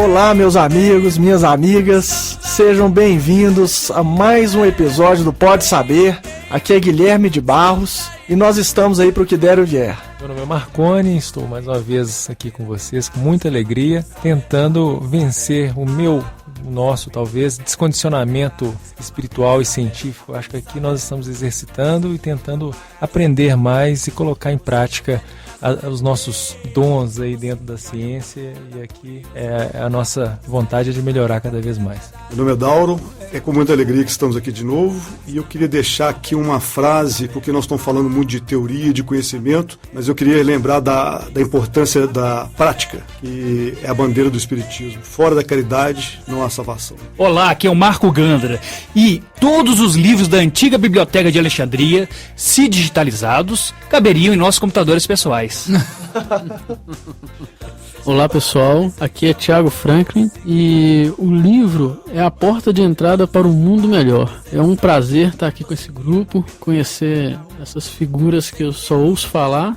Olá, meus amigos, minhas amigas, sejam bem-vindos a mais um episódio do Pode Saber. Aqui é Guilherme de Barros e nós estamos aí para o que der o vier. Meu nome é Marconi, estou mais uma vez aqui com vocês, com muita alegria, tentando vencer o nosso, talvez, descondicionamento espiritual e científico. Acho que aqui nós estamos exercitando e tentando aprender mais e colocar em prática os nossos dons aí dentro da ciência, e aqui é a nossa vontade de melhorar cada vez mais. Meu nome é Dauro, é com muita alegria que estamos aqui de novo, e eu queria deixar aqui uma frase, porque nós estamos falando muito de teoria, de conhecimento, mas eu queria lembrar da importância da prática, que é a bandeira do espiritismo. Fora da caridade não há salvação. Olá, aqui é o Marco Gandra, e todos os livros da antiga biblioteca de Alexandria, se digitalizados, caberiam em nossos computadores pessoais. Olá pessoal, aqui é Thiago Franklin e o livro é a porta de entrada para um mundo melhor. É um prazer estar aqui com esse grupo, conhecer essas figuras que eu só ouço falar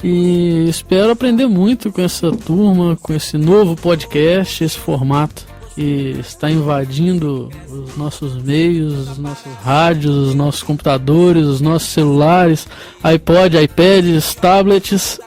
e espero aprender muito com essa turma, com esse novo podcast, esse formato que está invadindo os nossos meios, os nossos rádios, os nossos computadores, os nossos celulares, iPod, iPads, tablets.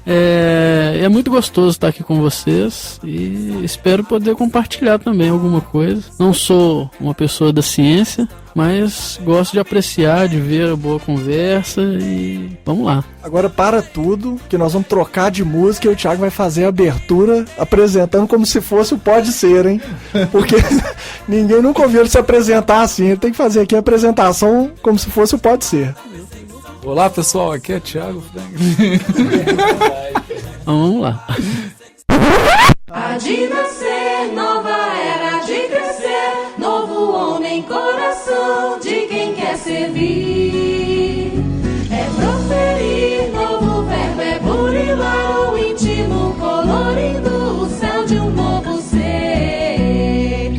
É muito gostoso estar aqui com vocês e espero poder compartilhar também alguma coisa. Não sou uma pessoa da ciência, mas gosto de apreciar, de ver a boa conversa e vamos lá. Agora para tudo, que nós vamos trocar de música e o Thiago vai fazer a abertura apresentando como se fosse o Pode Ser, hein? Porque ninguém nunca ouviu ele se apresentar assim, ele tem que fazer aqui a apresentação como se fosse o Pode Ser. Olá pessoal, aqui é Thiago Franklin. Vamos lá. Há de nascer, nova era de crescer, novo homem, coração de quem quer servir. É proferir, novo verbo é burilar o íntimo, colorindo o céu de um novo ser.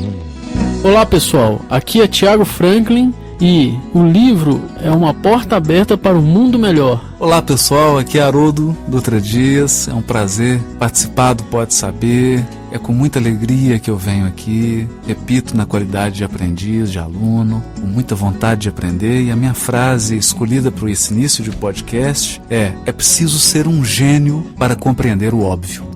Olá pessoal, aqui é Thiago Franklin e o livro é uma porta aberta para um mundo melhor. Olá pessoal, aqui é Haroldo Dutra Dias, é um prazer participar do Pode Saber, é com muita alegria que eu venho aqui, repito na qualidade de aprendiz, de aluno, com muita vontade de aprender, e a minha frase escolhida para esse início de podcast é preciso ser um gênio para compreender o óbvio.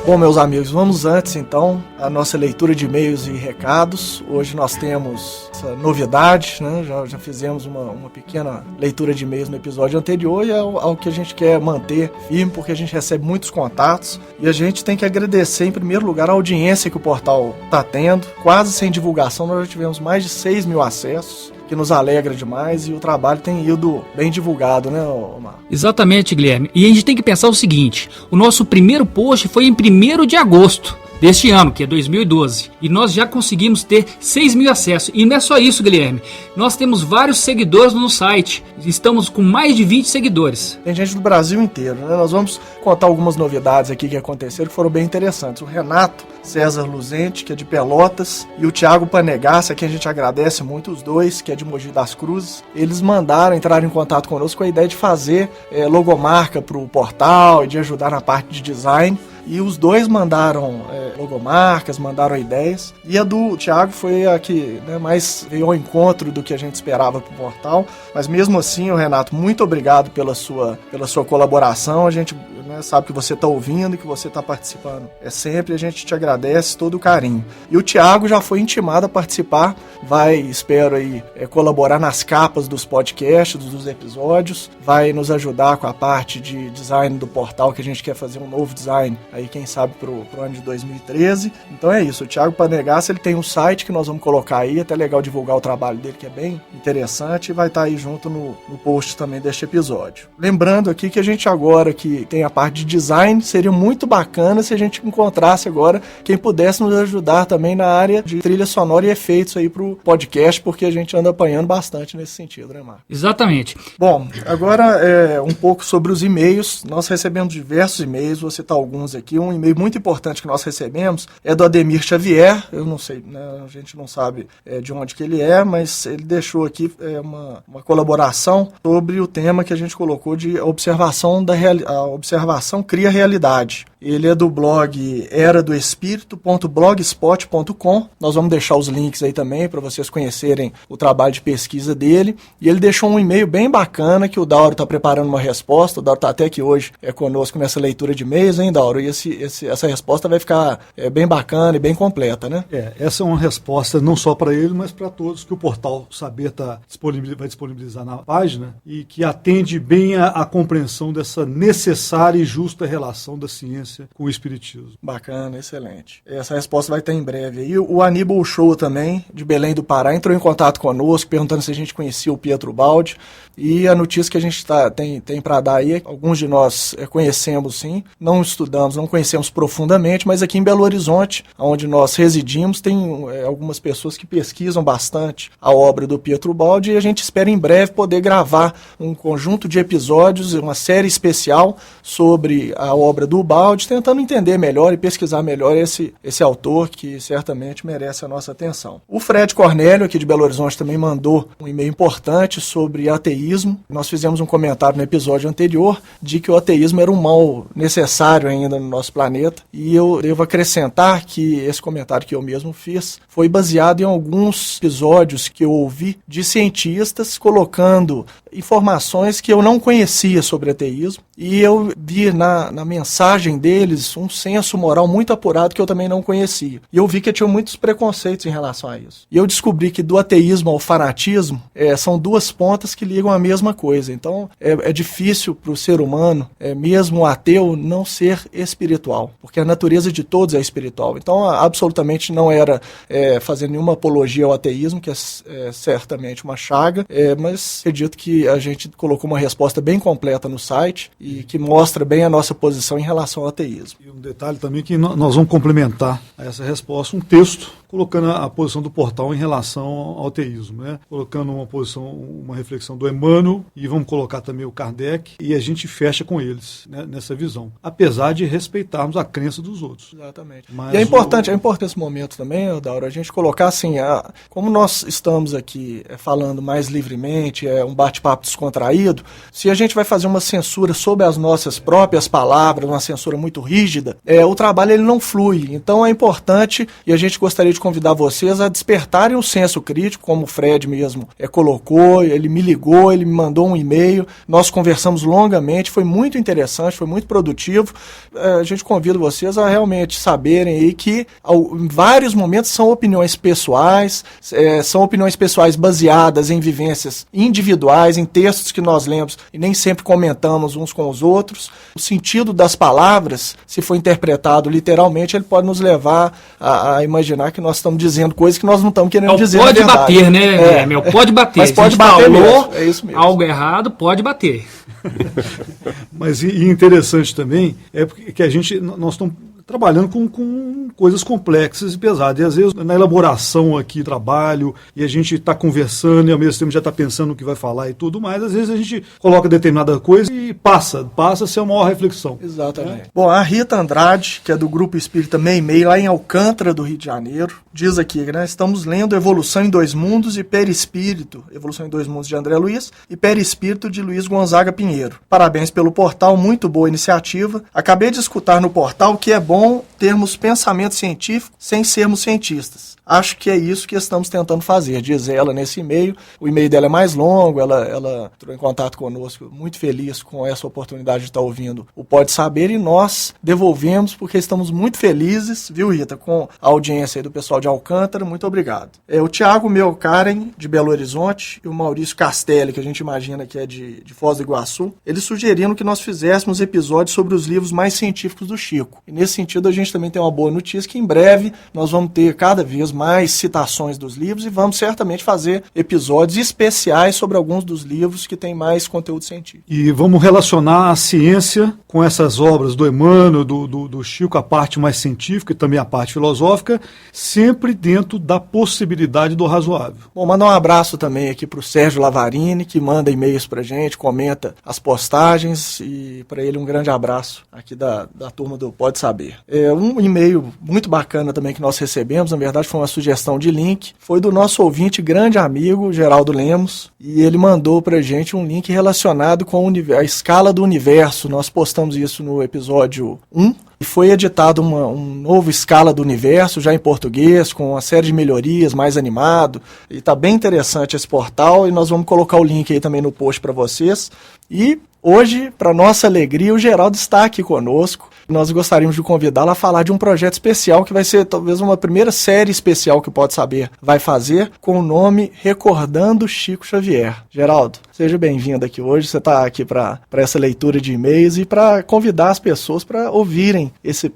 Bom, meus amigos, vamos antes então à nossa leitura de e-mails e recados. Hoje nós temos essa novidade, né? Já fizemos uma pequena leitura de e-mails no episódio anterior e é algo que a gente quer manter firme porque a gente recebe muitos contatos e a gente tem que agradecer em primeiro lugar a audiência que o portal está tendo. Quase sem divulgação nós já tivemos mais de 6 mil acessos, que nos alegra demais, e o trabalho tem ido bem divulgado, né, Omar? Exatamente, Guilherme. E a gente tem que pensar o seguinte: o nosso primeiro post foi em 1º de agosto deste ano, que é 2012, e nós já conseguimos ter 6 mil acessos. E não é só isso, Guilherme, nós temos vários seguidores no site, estamos com mais de 20 seguidores. Tem gente do Brasil inteiro, né? Nós vamos contar algumas novidades aqui que aconteceram, que foram bem interessantes. O Renato César Luzente, que é de Pelotas, e o Thiago Panegassi, a quem a gente agradece muito, os dois, que é de Mogi das Cruzes, eles entraram em contato conosco com a ideia de fazer logomarca para o portal e de ajudar na parte de design. E os dois mandaram logomarcas, mandaram ideias. E a do Thiago foi a que, né, mais veio ao encontro do que a gente esperava pro portal. Mas mesmo assim, Renato, muito obrigado pela sua colaboração. A gente, né, né? Sabe que você está ouvindo e que você está participando. A gente te agradece todo o carinho. E o Thiago já foi intimado a participar, espero aí, colaborar nas capas dos podcasts, dos episódios, vai nos ajudar com a parte de design do portal, que a gente quer fazer um novo design, aí quem sabe pro ano de 2013. Então é isso, o Thiago Panegasso, ele tem um site que nós vamos colocar aí, até legal divulgar o trabalho dele, que é bem interessante, e vai estar aí junto no post também deste episódio. Lembrando aqui que a gente agora que tem a parte de design, seria muito bacana se a gente encontrasse agora quem pudesse nos ajudar também na área de trilha sonora e efeitos aí pro podcast, porque a gente anda apanhando bastante nesse sentido, né, Marco? Exatamente. Bom, agora um pouco sobre os e-mails. Nós recebemos diversos e-mails, vou citar alguns aqui. Um e-mail muito importante que nós recebemos é do Ademir Xavier, eu não sei, né, a gente não sabe de onde que ele é, mas ele deixou aqui uma colaboração sobre o tema que a gente colocou de observação a observação cria realidade. Ele é do blog eradoespírito.blogspot.com. Nós vamos deixar os links aí também para vocês conhecerem o trabalho de pesquisa dele. E ele deixou um e-mail bem bacana que o Dauro está preparando uma resposta. O Dauro está até aqui hoje conosco nessa leitura de e-mails, hein, Dauro? E essa resposta vai ficar bem bacana e bem completa, né? Essa é uma resposta não só para ele, mas para todos que o portal Saber vai disponibilizar na página e que atende bem a compreensão dessa necessária e justa relação da ciência com o espiritismo. Bacana, excelente. Essa resposta vai ter em breve. E o Aníbal Show também, de Belém do Pará, entrou em contato conosco, perguntando se a gente conhecia o Pietro Baldi. E a notícia que a gente tem para dar aí, alguns de nós conhecemos sim, não estudamos, não conhecemos profundamente, mas aqui em Belo Horizonte, onde nós residimos, tem algumas pessoas que pesquisam bastante a obra do Pietro Baldi, e a gente espera em breve poder gravar um conjunto de episódios, uma série especial sobre a obra do Baldi, tentando entender melhor e pesquisar melhor esse autor que certamente merece a nossa atenção. O Fred Cornélio, aqui de Belo Horizonte, também mandou um e-mail importante sobre ateísmo. Nós fizemos um comentário no episódio anterior de que o ateísmo era um mal necessário ainda no nosso planeta, e eu devo acrescentar que esse comentário que eu mesmo fiz foi baseado em alguns episódios que eu ouvi de cientistas colocando informações que eu não conhecia sobre ateísmo, e eu vi na mensagem deles um senso moral muito apurado que eu também não conhecia. E eu vi que tinha muitos preconceitos em relação a isso. E eu descobri que do ateísmo ao fanatismo são duas pontas que ligam a mesma coisa. Então é difícil para o ser humano, mesmo o ateu, não ser espiritual, porque a natureza de todos é espiritual. Então absolutamente não era fazendo nenhuma apologia ao ateísmo, que é certamente uma chaga, mas acredito que a gente colocou uma resposta bem completa no site e que mostra bem a nossa posição em relação ao ateísmo. E um detalhe também que nós vamos complementar a essa resposta um texto colocando a posição do portal em relação ao ateísmo, né? Colocando uma reflexão do Emmanuel, e vamos colocar também o Kardec, e a gente fecha com eles, né, nessa visão, apesar de respeitarmos a crença dos outros. Exatamente. Mas e é importante esse momento também, Dauro, a gente colocar assim, como nós estamos aqui falando mais livremente, um bate-papo descontraído, se a gente vai fazer uma censura sobre as nossas próprias palavras, uma censura muito rígida, o trabalho ele não flui. Então é importante, e a gente gostaria de convidar vocês a despertarem o senso crítico, como o Fred mesmo colocou, ele me ligou, ele me mandou um e-mail, nós conversamos longamente, foi muito interessante, foi muito produtivo. A gente convida vocês a realmente saberem aí que em vários momentos são opiniões pessoais baseadas em vivências individuais, em textos que nós lemos e nem sempre comentamos uns com os outros. O sentido das palavras, se for interpretado literalmente, ele pode nos levar a imaginar que nós estamos dizendo coisas que nós não estamos querendo dizer. Pode bater, né? Pode bater. Mas pode bater mesmo. É isso mesmo. Algo errado, pode bater. Mas e interessante também é porque nós estamos trabalhando com coisas complexas e pesadas. E às vezes na elaboração aqui, trabalho, e a gente está conversando e ao mesmo tempo já está pensando no que vai falar e tudo mais, às vezes a gente coloca determinada coisa e passa a ser uma maior reflexão. Exatamente. Bom, a Rita Andrade, que é do Grupo Espírita Meimei, lá em Alcântara, do Rio de Janeiro, diz aqui, né, estamos lendo Evolução em Dois Mundos e Perispírito, Evolução em Dois Mundos de André Luiz e Perispírito de Luiz Gonzaga Pinheiro. Parabéns pelo portal, muito boa iniciativa. Acabei de escutar no portal que é bom termos pensamento científico sem sermos cientistas. Acho que é isso que estamos tentando fazer, diz ela nesse e-mail. O e-mail dela é mais longo, ela entrou em contato conosco, muito feliz com essa oportunidade de estar ouvindo o Pode Saber, e nós devolvemos porque estamos muito felizes, viu, Rita, com a audiência aí do pessoal de Alcântara. Muito obrigado. O Tiago Melkaren, de Belo Horizonte, e o Maurício Castelli, que a gente imagina que é de Foz do Iguaçu, eles sugeriram que nós fizéssemos episódios sobre os livros mais científicos do Chico. E nesse sentido a gente também tem uma boa notícia, que em breve nós vamos ter cada vez mais citações dos livros e vamos certamente fazer episódios especiais sobre alguns dos livros que têm mais conteúdo científico. E vamos relacionar a ciência com essas obras do Emmanuel, do Chico, a parte mais científica e também a parte filosófica, sempre dentro da possibilidade do razoável. Bom, mandar um abraço também aqui para o Sérgio Lavarini, que manda e-mails para a gente, comenta as postagens, e para ele um grande abraço aqui da turma do Pode Saber. Um e-mail muito bacana também que nós recebemos, na verdade foi uma sugestão de link, foi do nosso ouvinte, grande amigo, Geraldo Lemos, e ele mandou pra gente um link relacionado com a escala do universo. Nós postamos isso no episódio 1, e foi editado um novo Escala do Universo, já em português, com uma série de melhorias, mais animado, e está bem interessante esse portal, e nós vamos colocar o link aí também no post para vocês. E hoje, para nossa alegria, o Geraldo está aqui conosco. Nós gostaríamos de convidá-lo a falar de um projeto especial, que vai ser talvez uma primeira série especial que o Pode Saber vai fazer, com o nome Recordando Chico Xavier. Geraldo, seja bem-vindo aqui hoje. Você está aqui para essa leitura de e-mails e para convidar as pessoas para ouvirem esse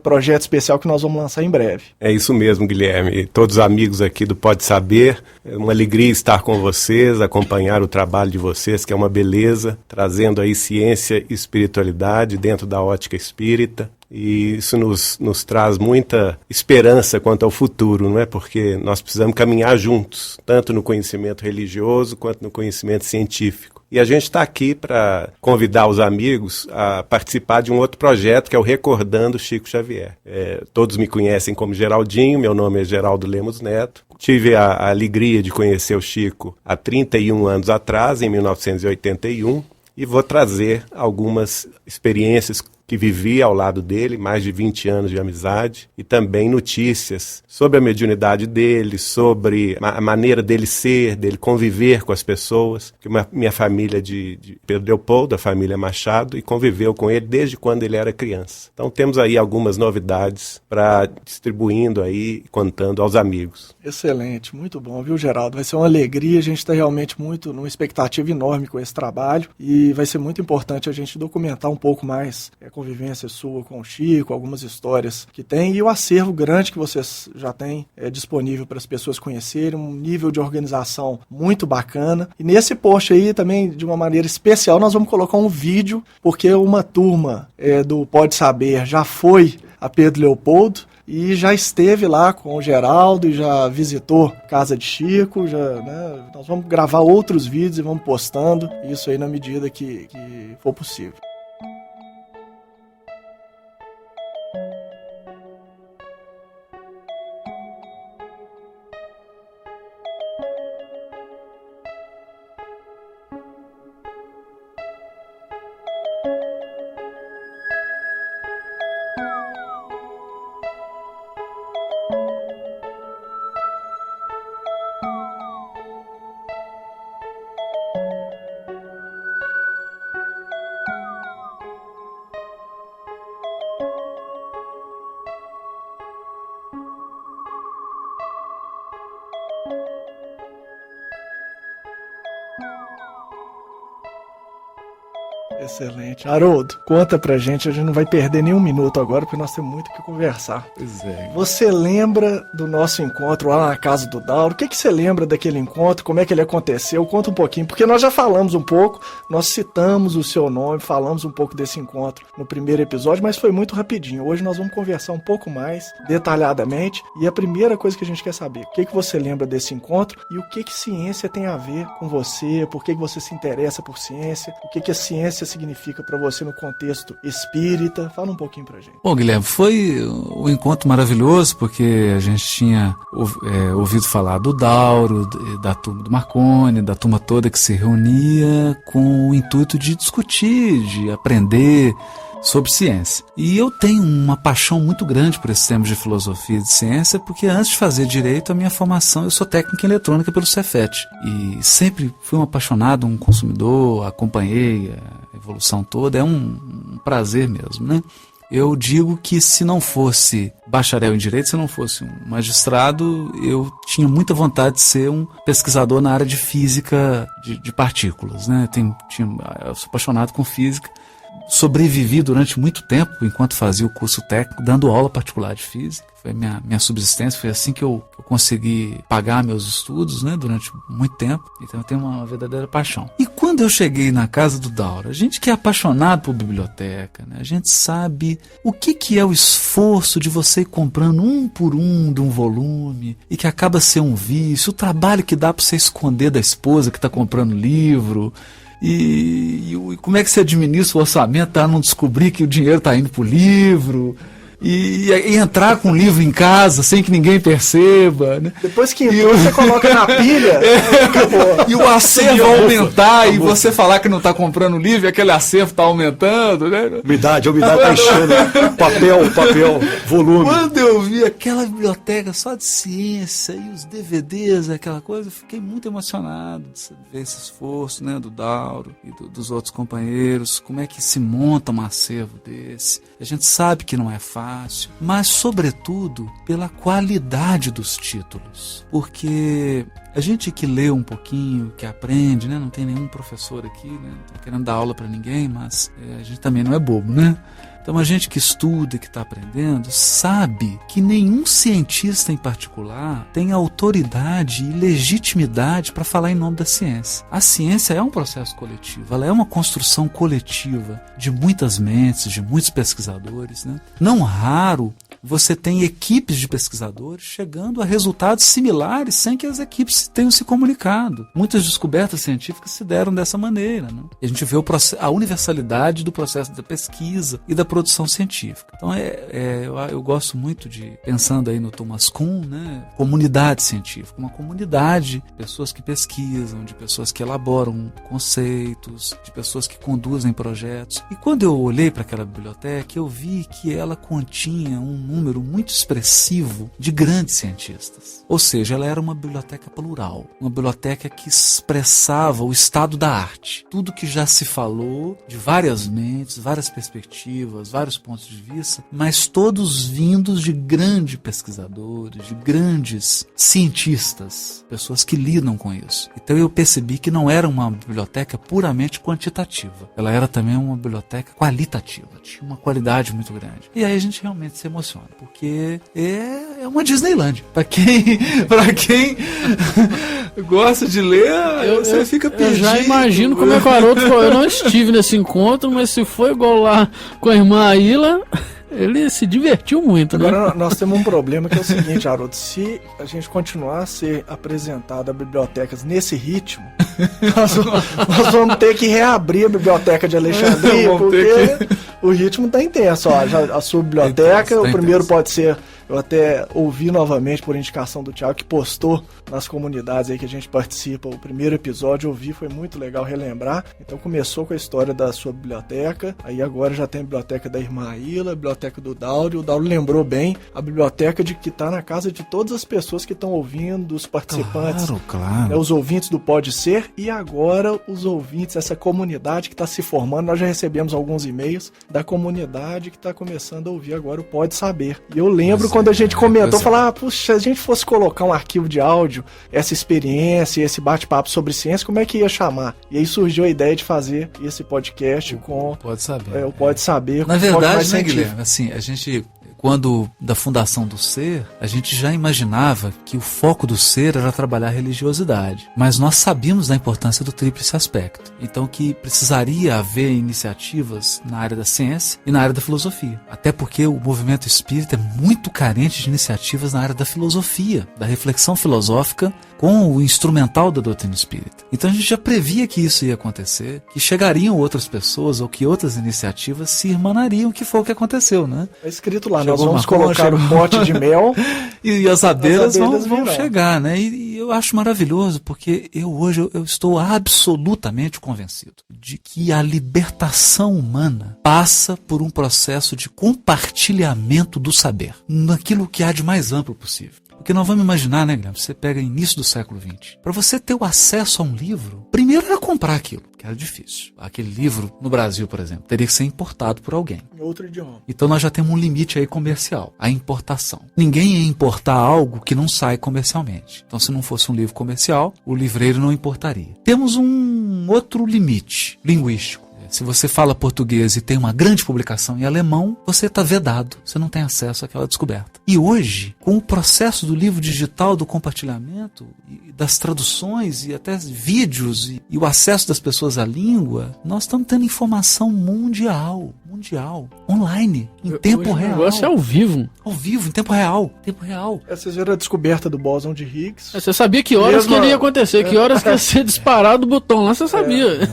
projeto especial que nós vamos lançar em breve. É isso mesmo, Guilherme. Todos os amigos aqui do Pode Saber, é uma alegria estar com vocês, acompanhar o trabalho de vocês, que é uma beleza, trazendo aí ciência e espiritualidade dentro da ótica espírita. E isso nos traz muita esperança quanto ao futuro, não é? Porque nós precisamos caminhar juntos, tanto no conhecimento religioso quanto no conhecimento científico. E a gente está aqui para convidar os amigos a participar de um outro projeto, que é o Recordando Chico Xavier. Todos me conhecem como Geraldinho, meu nome é Geraldo Lemos Neto. Tive a alegria de conhecer o Chico há 31 anos atrás, em 1981, e vou trazer algumas experiências que vivi ao lado dele, mais de 20 anos de amizade, e também notícias sobre a mediunidade dele, sobre a maneira dele ser, dele conviver com as pessoas, que minha família de Pedro Leopoldo, a família Machado, e conviveu com ele desde quando ele era criança. Então temos aí algumas novidades para distribuindo aí, contando aos amigos. Excelente, muito bom, viu, Geraldo? Vai ser uma alegria, a gente está realmente numa expectativa enorme com esse trabalho, e vai ser muito importante a gente documentar um pouco mais a convivência sua com o Chico, algumas histórias que tem, e o acervo grande que vocês já têm disponível para as pessoas conhecerem, um nível de organização muito bacana. E nesse post aí também, de uma maneira especial, nós vamos colocar um vídeo, porque uma turma do Pode Saber já foi a Pedro Leopoldo e já esteve lá com o Geraldo e já visitou Casa de Chico. Nós vamos gravar outros vídeos e vamos postando isso aí na medida que for possível. Excelente. Haroldo, conta pra gente, a gente não vai perder nenhum minuto agora, porque nós temos muito o que conversar. Pois é. Você lembra do nosso encontro lá na casa do Dauro? O que você lembra daquele encontro? Como é que ele aconteceu? Conta um pouquinho, porque nós já falamos um pouco, nós citamos o seu nome, falamos um pouco desse encontro no primeiro episódio, mas foi muito rapidinho. Hoje nós vamos conversar um pouco mais detalhadamente, e a primeira coisa que a gente quer saber, o que você lembra desse encontro e o que ciência tem a ver com você, por que você se interessa por ciência, o que a ciência significa para você no contexto espírita. Fala um pouquinho pra gente. Bom, Guilherme, foi um encontro maravilhoso, porque a gente tinha ouvido falar do Dauro, da turma do Marconi, da turma toda que se reunia com o intuito de discutir, de aprender sobre ciência. E eu tenho uma paixão muito grande por esses temas de filosofia e de ciência, porque antes de fazer direito, a minha formação, eu sou técnico em eletrônica pelo Cefet. E sempre fui um apaixonado, um consumidor, acompanhei a evolução toda, é um prazer mesmo, né? Eu digo que se não fosse bacharel em direito, se não fosse um magistrado, eu tinha muita vontade de ser um pesquisador na área de física de partículas, né? Eu sou apaixonado com física. Sobrevivi durante muito tempo, enquanto fazia o curso técnico, dando aula particular de física. Foi minha subsistência, foi assim que eu consegui pagar meus estudos, né, durante muito tempo. Então eu tenho uma verdadeira paixão. E quando eu cheguei na casa do Dauro, a gente que é apaixonado por biblioteca, né, a gente sabe o que é o esforço de você ir comprando um por um de um volume e que acaba sendo um vício, o trabalho que dá para você esconder da esposa que está comprando livro. E como é que você administra o orçamento para não descobrir que o dinheiro está indo para o livro? E entrar com o livro em casa sem que ninguém perceba, né? Depois que você coloca na pilha, acabou. E o acervo aumentar e você falar que não está comprando livro e aquele acervo está aumentando, né? A umidade está enchendo. Papel, volume. Quando eu vi aquela biblioteca só de ciência e os DVDs, aquela coisa, eu fiquei muito emocionado de ver esse esforço, né, do Dauro e dos outros companheiros, como é que se monta um acervo desse. A gente sabe que não é fácil, mas sobretudo pela qualidade dos títulos, porque a gente que lê um pouquinho, que aprende, né? Não tem nenhum professor aqui, né? Não tô querendo dar aula para ninguém, mas a gente também não é bobo, né? Então a gente que estuda, que está aprendendo, sabe que nenhum cientista em particular tem autoridade e legitimidade para falar em nome da ciência. A ciência é um processo coletivo, ela é uma construção coletiva de muitas mentes, de muitos pesquisadores, né? Não raro você tem equipes de pesquisadores chegando a resultados similares sem que as equipes tenham se comunicado. Muitas descobertas científicas se deram dessa maneira, né? E a gente vê a universalidade do processo da pesquisa e da produção científica. Então eu gosto muito pensando aí no Thomas Kuhn, né? Comunidade científica, uma comunidade de pessoas que pesquisam, de pessoas que elaboram conceitos, de pessoas que conduzem projetos. E quando eu olhei para aquela biblioteca, eu vi que ela continha um número muito expressivo de grandes cientistas. Ou seja, ela era uma biblioteca plural, uma biblioteca que expressava o estado da arte. Tudo que já se falou de várias mentes, várias perspectivas, vários pontos de vista, mas todos vindos de grandes pesquisadores, de grandes cientistas, pessoas que lidam com isso. Então eu percebi que não era uma biblioteca puramente quantitativa, ela era também uma biblioteca qualitativa, tinha uma qualidade muito grande. E aí a gente realmente se emociona, porque é uma Disneyland. Para quem gosta de ler, você fica perdido. Eu já imagino como é que o Haroldo foi. Eu não estive nesse encontro, mas se foi igual lá com a irmã Aila, ele se divertiu muito, né? Agora nós temos um problema que é o seguinte, Haroldo, se a gente continuar a ser apresentado a bibliotecas nesse ritmo, nós vamos ter que reabrir a biblioteca de Alexandria, porque o ritmo está intenso. Ó, a sua biblioteca, o primeiro pode ser... Eu até ouvi novamente por indicação do Thiago, que postou nas comunidades aí que a gente participa o primeiro episódio, ouvi, foi muito legal relembrar. Então começou com a história da sua biblioteca, aí agora já tem a biblioteca da irmã Aila, a biblioteca do Dauro. O Dauro lembrou bem, a biblioteca que está na casa de todas as pessoas que estão ouvindo, os participantes, claro. Né, os ouvintes do Pode Ser, e agora os ouvintes, essa comunidade que está se formando. Nós já recebemos alguns e-mails da comunidade que está começando a ouvir agora o Pode Saber. E eu lembro quando a gente comentou, falar, puxa, se a gente fosse colocar um arquivo de áudio, essa experiência, esse bate-papo sobre ciência, como é que ia chamar? E aí surgiu a ideia de fazer esse podcast com o Pode Saber. O Pode Saber. Na verdade, né, Guilherme, assim, a gente... Quando da fundação do Ser, a gente já imaginava que o foco do Ser era trabalhar a religiosidade. Mas nós sabíamos da importância do tríplice aspecto. Então que precisaria haver iniciativas na área da ciência e na área da filosofia. Até porque o movimento espírita é muito carente de iniciativas na área da filosofia, da reflexão filosófica com o instrumental da doutrina espírita. Então a gente já previa que isso ia acontecer, que chegariam outras pessoas ou que outras iniciativas se irmanariam, que foi o que aconteceu, né? É escrito lá, Chegou nós vamos Macron, colocar chegou- um pote de mel. E as abelhas vão virão. chegar, né? E eu acho maravilhoso, porque hoje eu estou absolutamente convencido de que a libertação humana passa por um processo de compartilhamento do saber, naquilo que há de mais amplo possível. Porque nós vamos imaginar, né, Guilherme? Você pega início do século XX. Para você ter o acesso a um livro, primeiro era comprar aquilo, que era difícil. Aquele livro, no Brasil, por exemplo, teria que ser importado por alguém. Em outro idioma. Então nós já temos um limite aí comercial, a importação. Ninguém ia importar algo que não sai comercialmente. Então se não fosse um livro comercial, o livreiro não importaria. Temos um outro limite linguístico. Se você fala português e tem uma grande publicação em alemão, você está vedado, você não tem acesso àquela descoberta. E hoje, com o processo do livro digital, do compartilhamento, e das traduções e até vídeos e o acesso das pessoas à língua, nós estamos tendo informação mundial, online, em tempo Hoje real. O negócio é ao vivo. Ao vivo, em tempo real. Vocês viram a descoberta do bóson de Higgs. Você sabia que horas Mesmo- que ele ia acontecer, que horas que ia ser disparado o botão lá, você sabia.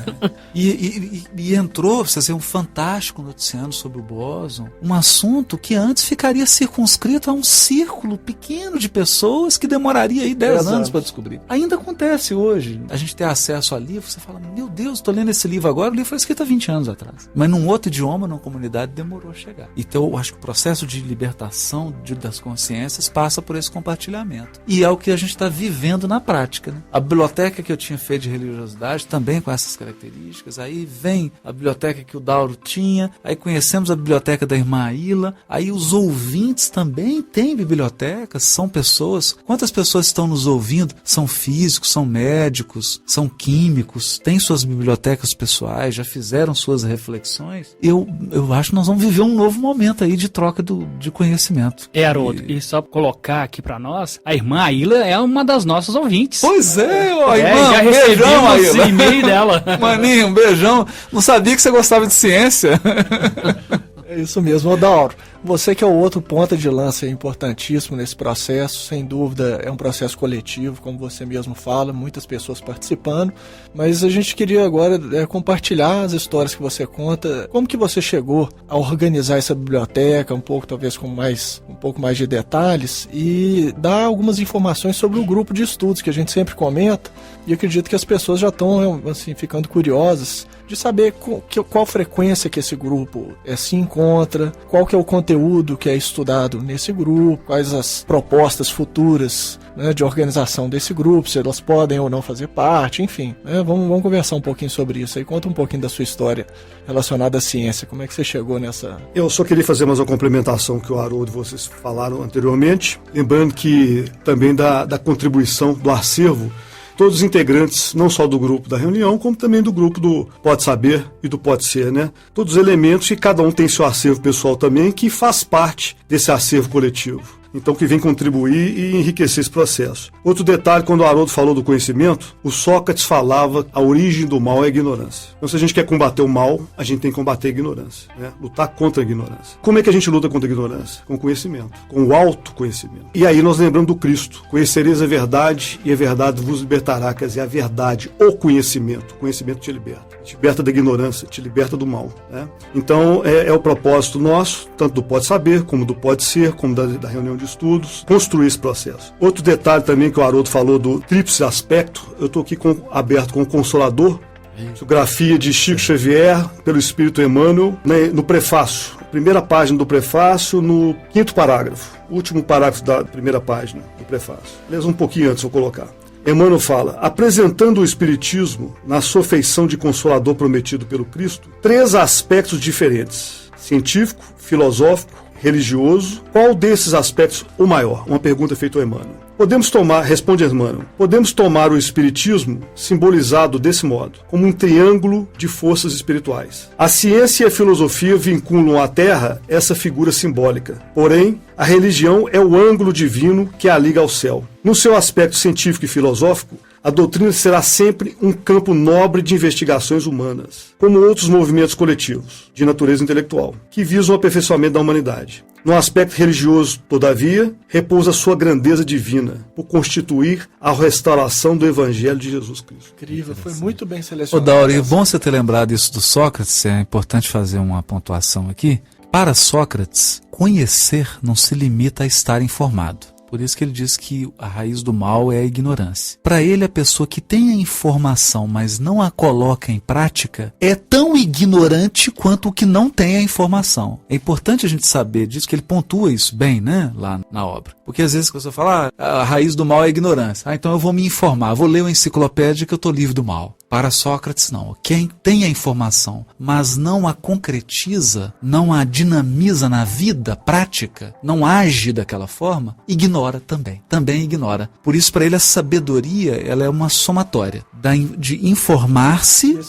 E entrou, você vê, um fantástico noticiando sobre o bóson, um assunto que antes ficaria circunscrito a um círculo pequeno de pessoas que demoraria aí 10 anos para descobrir. Ainda acontece hoje. A gente ter acesso a livro, você fala, meu Deus, estou lendo esse livro agora, o livro foi escrito há 20 anos atrás. Mas num outro idioma, numa comunidade, demorou a chegar. Então eu acho que o processo de libertação das consciências passa por esse compartilhamento. E é o que a gente está vivendo na prática, né? A biblioteca que eu tinha feito de religiosidade, também com essas características, aí vem a biblioteca que o Dauro tinha, aí conhecemos a biblioteca da irmã Aila, aí os ouvintes também têm bibliotecas, são pessoas. Quantas pessoas estão nos ouvindo? São físicos, são médicos, são químicos, têm suas bibliotecas pessoais, já fizeram suas reflexões. Eu acho que nós vamos viver um novo momento aí de troca de conhecimento. Haroldo, e só colocar aqui pra nós, a irmã Aila é uma das nossas ouvintes. Pois é, ó, já irmã, beijão, recebemos Aila. e-mail dela. Maninho, um beijão. Não sabia que você gostava de ciência. É isso mesmo, ô Dauro. Você que é o outro ponta de lança importantíssimo nesse processo, sem dúvida é um processo coletivo, como você mesmo fala, muitas pessoas participando, mas a gente queria agora compartilhar as histórias que você conta, como que você chegou a organizar essa biblioteca, um pouco talvez com um pouco mais de detalhes, e dar algumas informações sobre o grupo de estudos que a gente sempre comenta, e acredito que as pessoas já estão assim, ficando curiosas de saber qual frequência que esse grupo se encontra, qual que é o conteúdo que é estudado nesse grupo, quais as propostas futuras, né, de organização desse grupo, se elas podem ou não fazer parte, enfim. Né, vamos conversar um pouquinho sobre isso aí. Conta um pouquinho da sua história relacionada à ciência. Como é que você chegou nessa... Eu só queria fazer mais uma complementação que o Haroldo e vocês falaram anteriormente, lembrando que também da contribuição do acervo, todos os integrantes, não só do grupo da reunião, como também do grupo do Pode Saber e do Pode Ser, né? Todos os elementos, e cada um tem seu acervo pessoal também, que faz parte desse acervo coletivo. Então, que vem contribuir e enriquecer esse processo. Outro detalhe, quando o Haroldo falou do conhecimento, o Sócrates falava a origem do mal é a ignorância. Então, se a gente quer combater o mal, a gente tem que combater a ignorância, né? Lutar contra a ignorância. Como é que a gente luta contra a ignorância? Com conhecimento, com o autoconhecimento. E aí nós lembramos do Cristo. Conhecereis a verdade e a verdade vos libertará. Quer dizer, a verdade, o conhecimento. O conhecimento te liberta. Te liberta da ignorância, te liberta do mal, né? Então, é o propósito nosso, tanto do Pode Saber, como do Pode Ser, como da reunião de estudos, construir esse processo. Outro detalhe também que o Haroldo falou do tríplice aspecto, eu estou aqui aberto com o Consolador, biografia de Chico Xavier, pelo Espírito Emmanuel, né, no prefácio, primeira página do prefácio, no 5º parágrafo, último parágrafo da primeira página do prefácio. Aliás, um pouquinho antes vou colocar. Emmanuel fala, apresentando o Espiritismo na sua feição de Consolador prometido pelo Cristo, 3 aspectos diferentes, científico, filosófico, religioso. Qual desses aspectos o maior? Uma pergunta feita ao Emmanuel. Responde Emmanuel, podemos tomar o Espiritismo simbolizado desse modo, como um triângulo de forças espirituais. A ciência e a filosofia vinculam à Terra essa figura simbólica. Porém, a religião é o ângulo divino que a liga ao céu. No seu aspecto científico e filosófico, a doutrina será sempre um campo nobre de investigações humanas, como outros movimentos coletivos, de natureza intelectual, que visam o aperfeiçoamento da humanidade. No aspecto religioso, todavia, repousa a sua grandeza divina, por constituir a restauração do Evangelho de Jesus Cristo. Incrível, foi muito bem Ô, selecionado. Dauri, bom você ter lembrado isso do Sócrates, é importante fazer uma pontuação aqui. Para Sócrates, conhecer não se limita a estar informado. Por isso que ele diz que a raiz do mal é a ignorância. Para ele, a pessoa que tem a informação, mas não a coloca em prática, é tão ignorante quanto o que não tem a informação. É importante a gente saber disso, que ele pontua isso bem, né, lá na obra. Porque às vezes a pessoa fala, a raiz do mal é a ignorância. Então eu vou me informar, vou ler uma enciclopédia que eu estou livre do mal. Para Sócrates, não. Quem tem a informação, mas não a concretiza, não a dinamiza na vida prática, não age daquela forma, ignora também. Também ignora. Por isso, para ele, a sabedoria ela é uma somatória de informar-se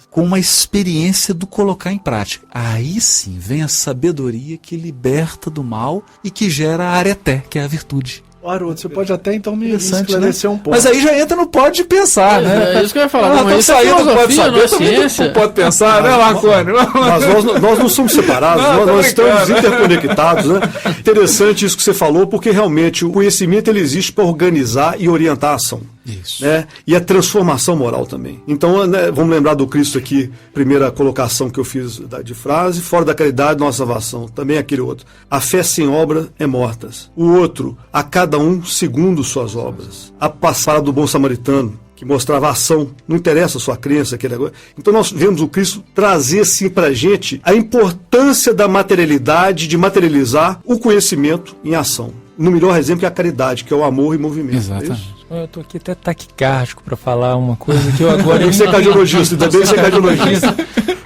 com uma experiência do colocar em prática. Aí sim vem a sabedoria que liberta do mal e que gera a areté, que é a virtude. Haroldo, você pode até então me esclarecer, né, um pouco. Mas aí já entra no pode pensar, né? É isso que eu ia falar. Não, isso aí não pode saber, não ciência. Não pode pensar, né, Marconi? Mas nós não somos separados, nós estamos interconectados, né? Interessante isso que você falou, porque realmente o conhecimento ele existe para organizar e orientar a ação. Isso. Né? E a transformação moral também. Então, né, vamos lembrar do Cristo aqui, primeira colocação que eu fiz de frase, fora da caridade, nossa salvação. Também aquele outro. A fé sem obra é morta. O outro, a cada um segundo suas obras. A passada do bom samaritano, que mostrava a ação, não interessa a sua crença, aquele negócio. Então nós vemos o Cristo trazer assim pra gente a importância da materialidade, de materializar o conhecimento em ação. No melhor exemplo é a caridade, que é o amor em movimento. Exatamente. Eu tô aqui até taquicárdico para falar uma coisa que eu agora... Você é cardiologista, ainda bem que você é cardiologista.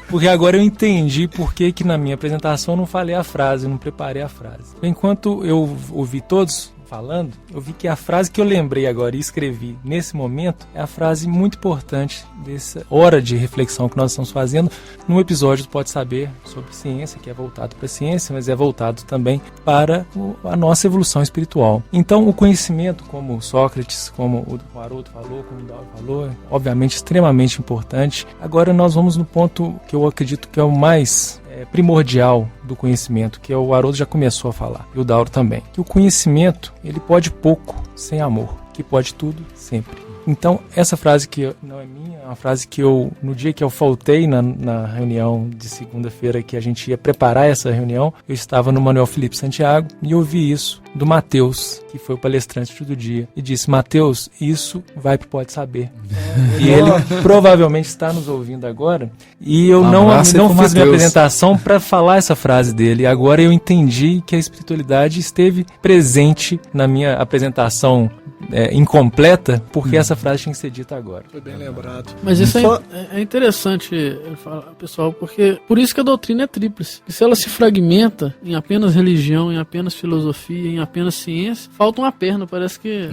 Porque agora eu entendi por que na minha apresentação eu não falei a frase, não preparei a frase. Enquanto eu ouvi todos falando, eu vi que a frase que eu lembrei agora e escrevi nesse momento é a frase muito importante dessa hora de reflexão que nós estamos fazendo num episódio do Pode Saber sobre ciência, que é voltado para a ciência, mas é voltado também para a nossa evolução espiritual. Então, o conhecimento, como Sócrates, como o Haroldo falou, como o Dauri falou, é obviamente extremamente importante. Agora nós vamos no ponto que eu acredito que é o mais primordial do conhecimento, que o Haroldo já começou a falar, e o Dauro também, que o conhecimento, ele pode pouco sem amor, que pode tudo sempre. Então, essa frase que não é minha, é uma frase que no dia que eu faltei na reunião de segunda-feira que a gente ia preparar essa reunião, eu estava no Manuel Felipe Santiago e ouvi isso do Mateus, que foi o palestrante do dia, e disse: Mateus, isso vai pro Pode Saber. E ele provavelmente está nos ouvindo agora, e eu não fiz minha apresentação para falar essa frase dele. Agora eu entendi que a espiritualidade esteve presente na minha apresentação incompleta, porque essa frase tinha que ser dita agora. Foi bem lembrado. Mas isso é interessante, pessoal, porque por isso que a doutrina é tríplice. E se ela se fragmenta em apenas religião, em apenas filosofia, em apenas ciência, falta uma perna, parece que...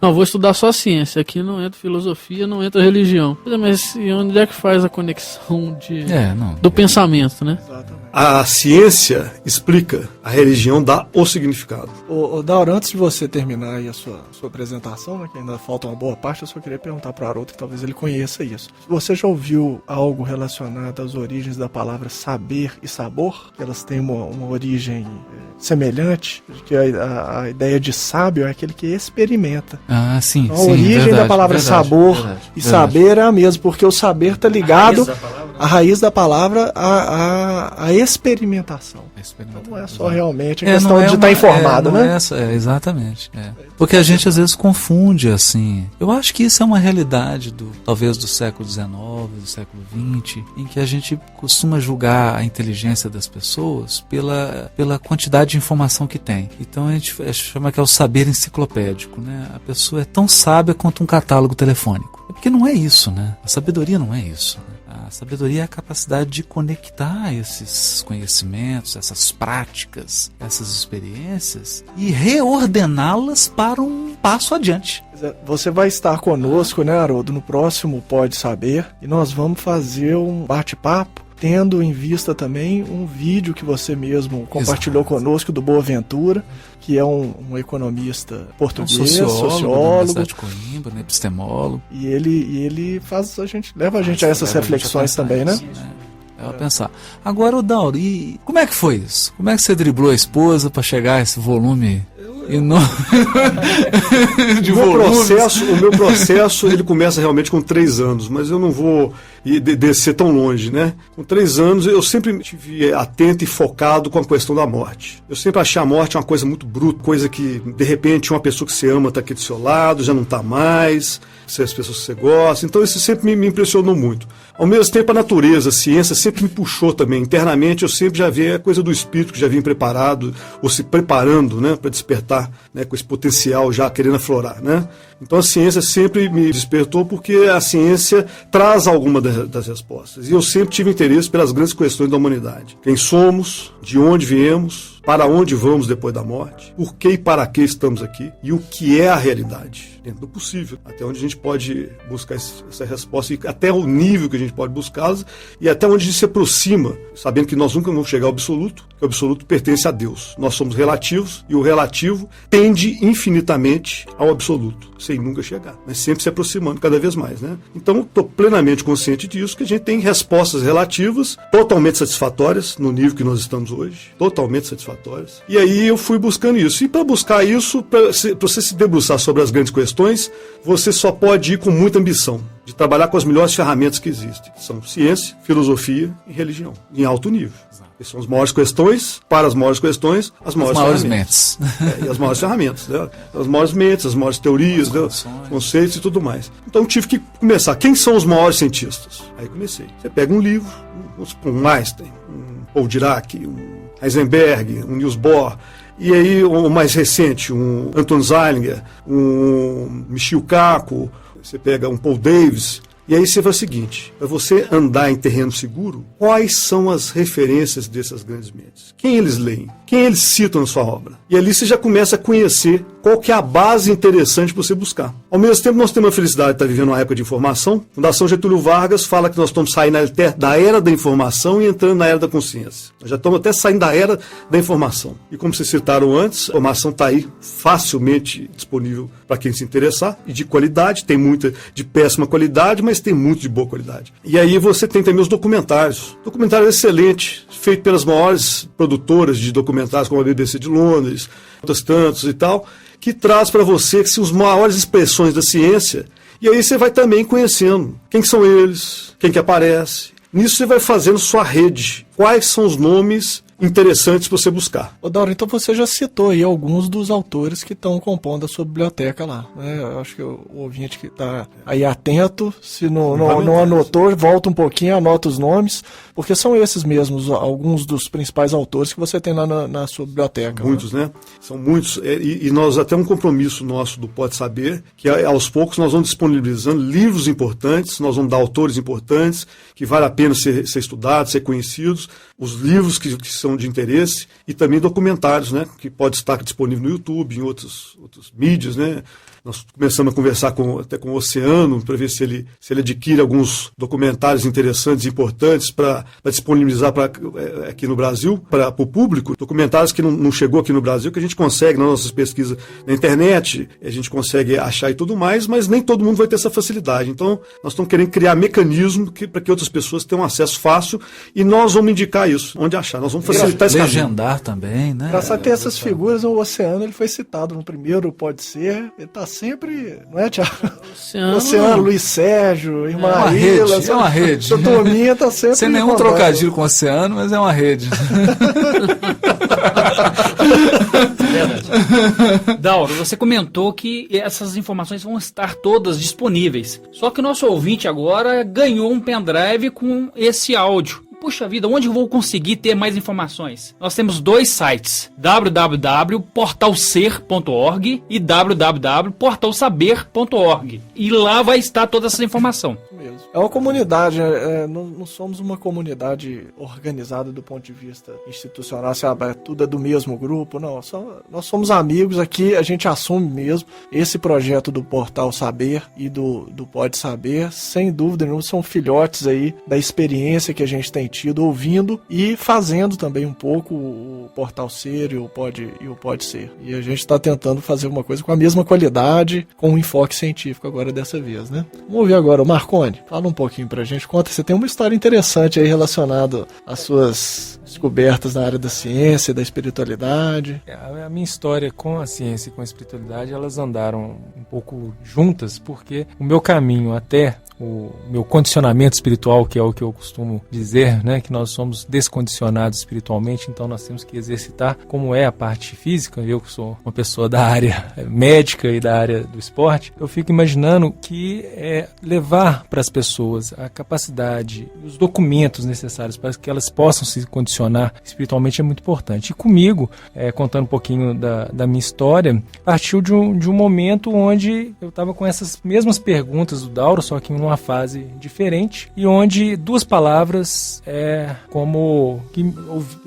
Não, vou estudar só ciência, aqui não entra filosofia, não entra religião. Mas onde é que faz a conexão do pensamento, né? Exatamente. A ciência explica, a religião dá o significado. Ô Dauro, antes de você terminar aí a sua apresentação, né, que ainda falta uma boa parte, eu só queria perguntar para o Haroldo, que talvez ele conheça isso. Você já ouviu algo relacionado às origens da palavra saber e sabor? Que elas têm uma origem semelhante, que a ideia de sábio é aquele que experimenta. Ah, sim. Então, a origem da palavra sabor e saber é a mesma, porque o saber está ligado à raiz da palavra, à experimentação. Então, não é só realmente a questão de estar informado, né? Exatamente. Porque a gente às vezes confunde, assim. Eu acho que isso é uma realidade talvez do século XIX, do século XX, em que a gente costuma julgar a inteligência das pessoas pela quantidade de informação que tem. Então a gente chama que é o saber enciclopédico, né? A pessoa é tão sábia quanto um catálogo telefônico. Porque não é isso, né? A sabedoria não é isso. A sabedoria é a capacidade de conectar esses conhecimentos, essas práticas, essas experiências e reordená-las para um passo adiante. Você vai estar conosco, né, Haroldo, no próximo Pode Saber, e nós vamos fazer um bate-papo, tendo em vista também um vídeo que você mesmo compartilhou conosco do Boaventura, que é um economista português, sociólogo da Universidade de Coimbra, epistemólogo. E ele leva a gente a essas reflexões também, né? a pensar. Agora, o Dauri, como é que foi isso? Como é que você driblou a esposa para chegar a esse volume enorme de volumes? O meu processo, ele começa realmente com 3 anos, mas eu não vou descer tão longe, né? Com 3 anos, eu sempre estive atento e focado com a questão da morte. Eu sempre achei a morte uma coisa muito bruta, coisa que, de repente, uma pessoa que você ama está aqui do seu lado, já não está mais, se as pessoas que você gosta, então isso sempre me impressionou muito. Ao mesmo tempo, a natureza, a ciência sempre me puxou também. Internamente, eu sempre já vi a coisa do espírito que já vinha preparado, ou se preparando, né, para despertar, né, com esse potencial já querendo aflorar, né? Então a ciência sempre me despertou porque a ciência traz alguma das respostas. E eu sempre tive interesse pelas grandes questões da humanidade. Quem somos, de onde viemos, para onde vamos depois da morte, por que e para que estamos aqui e o que é a realidade, dentro do possível, até onde a gente pode buscar essa resposta e até o nível que a gente pode buscá-las e até onde a gente se aproxima, sabendo que nós nunca vamos chegar ao absoluto, que o absoluto pertence a Deus. Nós somos relativos e o relativo tende infinitamente ao absoluto, sem nunca chegar, mas sempre se aproximando cada vez mais, né? Então, estou plenamente consciente disso, que a gente tem respostas relativas totalmente satisfatórias no nível que nós estamos hoje, totalmente satisfatórias. E aí eu fui buscando isso. E para buscar isso, para você se debruçar sobre as grandes questões, você só pode ir com muita ambição de trabalhar com as melhores ferramentas que existem, que são ciência, filosofia e religião, em alto nível. Essas são as maiores questões, para as maiores questões, as maiores mentes. E as maiores ferramentas, né? As maiores mentes, as maiores teorias, né? Conceitos e tudo mais. Então eu tive que começar. Quem são os maiores cientistas? Aí comecei. Você pega um livro, um Einstein, um Paul Dirac, um Heisenberg, um Niels Bohr, e aí o mais recente, um Anton Zeilinger, um Michio Kaku, você pega um Paul Davies, e aí você faz o seguinte, para você andar em terreno seguro, quais são as referências dessas grandes mentes? Quem eles leem? Quem eles citam na sua obra? E ali você já começa a conhecer qual que é a base interessante para você buscar. Ao mesmo tempo, nós temos a felicidade de estar vivendo uma época de informação. A Fundação Getúlio Vargas fala que nós estamos saindo da era da informação e entrando na era da consciência. Nós já estamos até saindo da era da informação. E como vocês citaram antes, a informação está aí facilmente disponível para quem se interessar, e de qualidade, tem muita de péssima qualidade, mas tem muito de boa qualidade. E aí você tem também os documentários. Documentário excelente, feito pelas maiores produtoras de documentários, como a BBC de Londres, outros tantos e tal, que traz para você as maiores expressões da ciência, e aí você vai também conhecendo quem são eles, quem que aparece. Nisso você vai fazendo sua rede. Quais são os nomes interessantes para você buscar? Ô Dauro, então você já citou aí alguns dos autores que estão compondo a sua biblioteca lá, né? Eu acho que o ouvinte que está aí atento, se não anotou, volta um pouquinho, anota os nomes, porque são esses mesmos, alguns dos principais autores que você tem lá na sua biblioteca. Muitos, né? São muitos, e nós até um compromisso nosso do Pode Saber, que aos poucos nós vamos disponibilizando livros importantes, nós vamos dar autores importantes, que vale a pena ser estudados, ser conhecidos, os livros que são de interesse e também documentários, né, que pode estar disponível no YouTube, em outros mídias, né. Nós começamos a conversar até com o Oceano para ver se ele adquire alguns documentários interessantes e importantes para disponibilizar aqui no Brasil, para o público. Documentários que não chegou aqui no Brasil, que a gente consegue nas nossas pesquisas na internet, a gente consegue achar e tudo mais, mas nem todo mundo vai ter essa facilidade. Então, nós estamos querendo criar mecanismo para que outras pessoas tenham acesso fácil e nós vamos indicar isso, onde achar. Nós vamos facilitar esse caminho. Legendar também, né? Graças a ter essas figuras, o Oceano ele foi citado no primeiro, pode ser, ele está sempre, não é, Thiago? Oceano, Luiz Sérgio, Marília. É uma rede. Sua turminha está sempre. Sem nenhum trocadilho com o Oceano, mas é uma rede. Verdade. Dauro, você comentou que essas informações vão estar todas disponíveis. Só que o nosso ouvinte agora ganhou um pendrive com esse áudio. Puxa vida, onde eu vou conseguir ter mais informações? Nós temos 2 sites, www.portalser.org e www.portalsaber.org. E lá vai estar toda essa informação. É uma comunidade, não somos uma comunidade organizada do ponto de vista institucional, tudo é do mesmo grupo, não. Nós somos amigos aqui, a gente assume mesmo esse projeto do Portal Saber e do Pode Saber, sem dúvida nenhuma, são filhotes aí da experiência que a gente tem tido ouvindo e fazendo também um pouco o Portal Ser e o Pode Ser. E a gente está tentando fazer uma coisa com a mesma qualidade, com um enfoque científico agora dessa vez, né? Vamos ouvir agora o Marconi. Fala Fala um pouquinho pra gente, conta, você tem uma história interessante aí relacionada às suas descobertas na área da ciência e da espiritualidade. A minha história com a ciência e com a espiritualidade, elas andaram um pouco juntas, porque o meu caminho até o meu condicionamento espiritual, que é o que eu costumo dizer, né, que nós somos descondicionados espiritualmente, então nós temos que exercitar como é a parte física. Eu que sou uma pessoa da área médica e da área do esporte, eu fico imaginando que levar para as pessoas a capacidade, os documentos necessários para que elas possam se condicionar espiritualmente é muito importante. E comigo, contando um pouquinho da minha história, partiu de um momento onde eu estava com essas mesmas perguntas do Dauro, só que em uma fase diferente, e onde duas palavras como que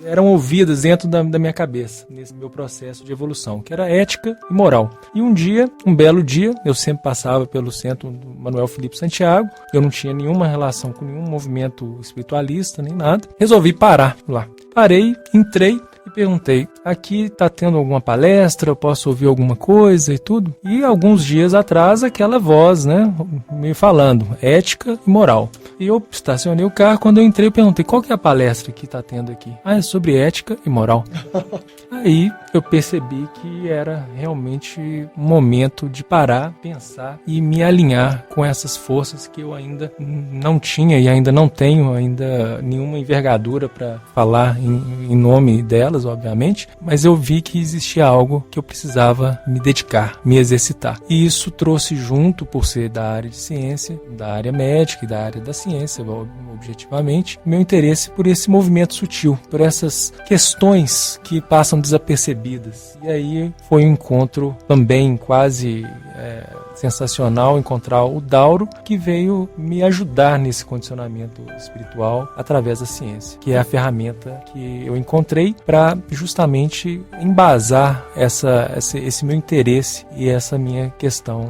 eram ouvidas dentro da minha cabeça, nesse meu processo de evolução, que era ética e moral. E um belo dia, eu sempre passava pelo centro do Manuel Felipe Santiago, eu não tinha nenhuma relação com nenhum movimento espiritualista, nem nada, resolvi parar lá. Parei, entrei e perguntei, aqui está tendo alguma palestra, eu posso ouvir alguma coisa e tudo? E alguns dias atrás, aquela voz, né, me falando, ética e moral. E eu estacionei o carro, quando eu entrei, eu perguntei, qual que é a palestra que está tendo aqui? É sobre ética e moral. Aí eu percebi que era realmente um momento de parar, pensar e me alinhar com essas forças que eu ainda não tinha e ainda não tenho ainda nenhuma envergadura para falar em nome delas, obviamente, mas eu vi que existia algo que eu precisava me dedicar, me exercitar. E isso trouxe junto, por ser da área de ciência, da área médica e da área da ciência, objetivamente, meu interesse por esse movimento sutil, por essas questões que passam desapercebidas. E aí foi um encontro também quase sensacional, encontrar o Dauro, que veio me ajudar nesse condicionamento espiritual através da ciência, que é a ferramenta que eu encontrei para justamente embasar esse meu interesse e essa minha questão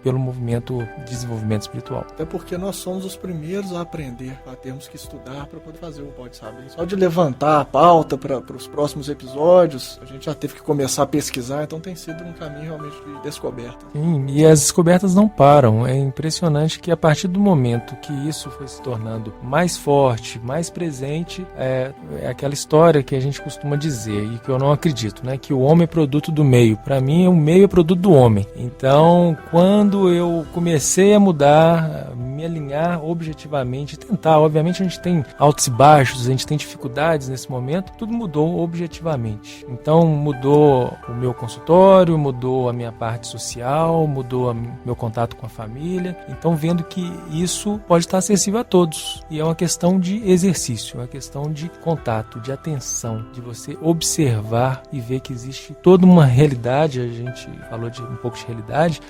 pelo movimento de desenvolvimento espiritual. Até porque nós somos os primeiros a aprender, temos que estudar para poder fazer o Pode Saber. Só de levantar a pauta para os próximos episódios, a gente já teve que começar a pesquisar, então tem sido um caminho realmente de descoberta. Sim, e as descobertas não param. É impressionante que a partir do momento que isso foi se tornando mais forte, mais presente, é aquela história que a gente costuma dizer e que eu não acredito, né? Que o homem é produto do meio. Para mim, o meio é produto do homem. Então, quando eu comecei a mudar, me alinhar objetivamente, tentar, obviamente a gente tem altos e baixos, a gente tem dificuldades nesse momento, tudo mudou objetivamente. Então, mudou o meu consultório, mudou a minha parte social, mudou meu contato com a família. Então, vendo que isso pode estar acessível a todos. E é uma questão de exercício, é uma questão de contato, de atenção, de você observar e ver que existe toda uma realidade. A gente falou de um pouco de realidade,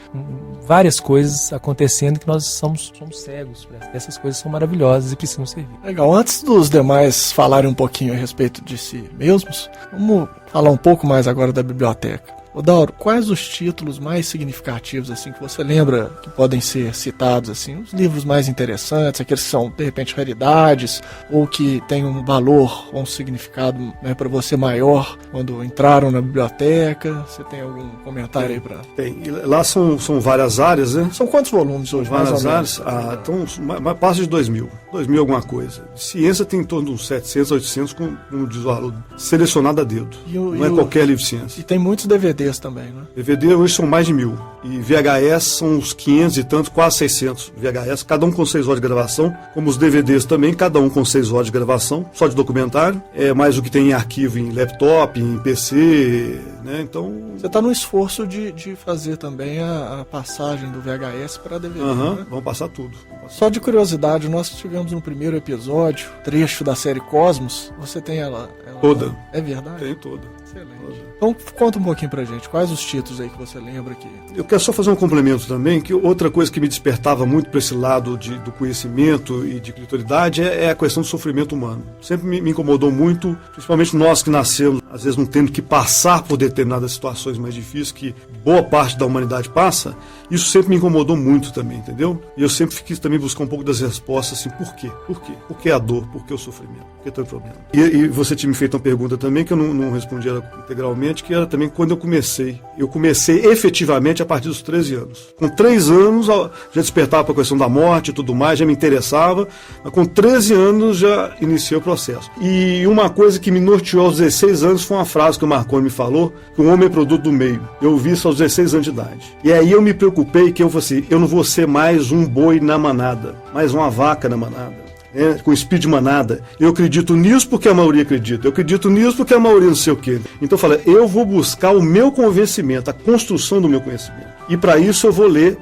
várias coisas acontecendo que nós somos cegos. Essas coisas são maravilhosas e precisam servir. Legal, antes dos demais falarem um pouquinho a respeito de si mesmos, vamos falar um pouco mais agora da biblioteca. Ô Dauro, quais os títulos mais significativos assim que você lembra que podem ser citados assim, os livros mais interessantes, aqueles que são de repente raridades ou que têm um valor ou um significado, né, para você maior quando entraram na biblioteca? Você tem algum comentário aí para? Tem. E lá são várias áreas, né? São quantos volumes hoje? Várias áreas. Então passa de 2000 alguma coisa. De ciência tem em torno de uns 700, 800 como diz o Haroldo, selecionado a dedo. Não é qualquer livro de ciência. E tem muitos DVDs também, né? DVD hoje são mais de 1000. E VHS são uns 500 e tanto, quase 600 VHS, cada um com 6 horas de gravação. Como os DVDs também, cada um com 6 horas de gravação, só de documentário. É mais o que tem em arquivo em laptop, em PC, né? Então... Você está no esforço de fazer também a passagem do VHS para DVD, né? Vamos passar tudo. Só de curiosidade, nós tivemos no primeiro episódio, trecho da série Cosmos. Você tem ela toda. É verdade? Tem toda. Excelente. Então conta um pouquinho pra gente, quais os títulos aí que você lembra aqui? Eu quero só fazer um complemento também, que outra coisa que me despertava muito para esse lado do conhecimento e de espiritualidade é a questão do sofrimento humano. Sempre me incomodou muito, principalmente nós que nascemos, às vezes não tendo que passar por determinadas situações mais difíceis que boa parte da humanidade passa, isso sempre me incomodou muito também, entendeu? E eu sempre quis também buscar um pouco das respostas, assim, por quê? Por que a dor? Por que o sofrimento? Por que todo o problema? E você tinha me feito uma pergunta também, que eu não respondi ela carreira integralmente, que era também quando eu comecei. Eu comecei efetivamente a partir dos 13 anos. Com 3 anos já despertava para a questão da morte e tudo mais, já me interessava, mas com 13 anos já iniciei o processo. E uma coisa que me norteou aos 16 anos foi uma frase que o Marconi me falou, que o homem é produto do meio. Eu ouvi isso aos 16 anos de idade. E aí eu me preocupei que eu falei assim, eu não vou ser mais um boi na manada, mais uma vaca na manada. Com espírito de manada. Eu acredito nisso porque a maioria acredita. Eu acredito nisso porque a maioria não sei o quê. Então eu falei, eu vou buscar o meu convencimento, a construção do meu conhecimento. E para isso eu vou ler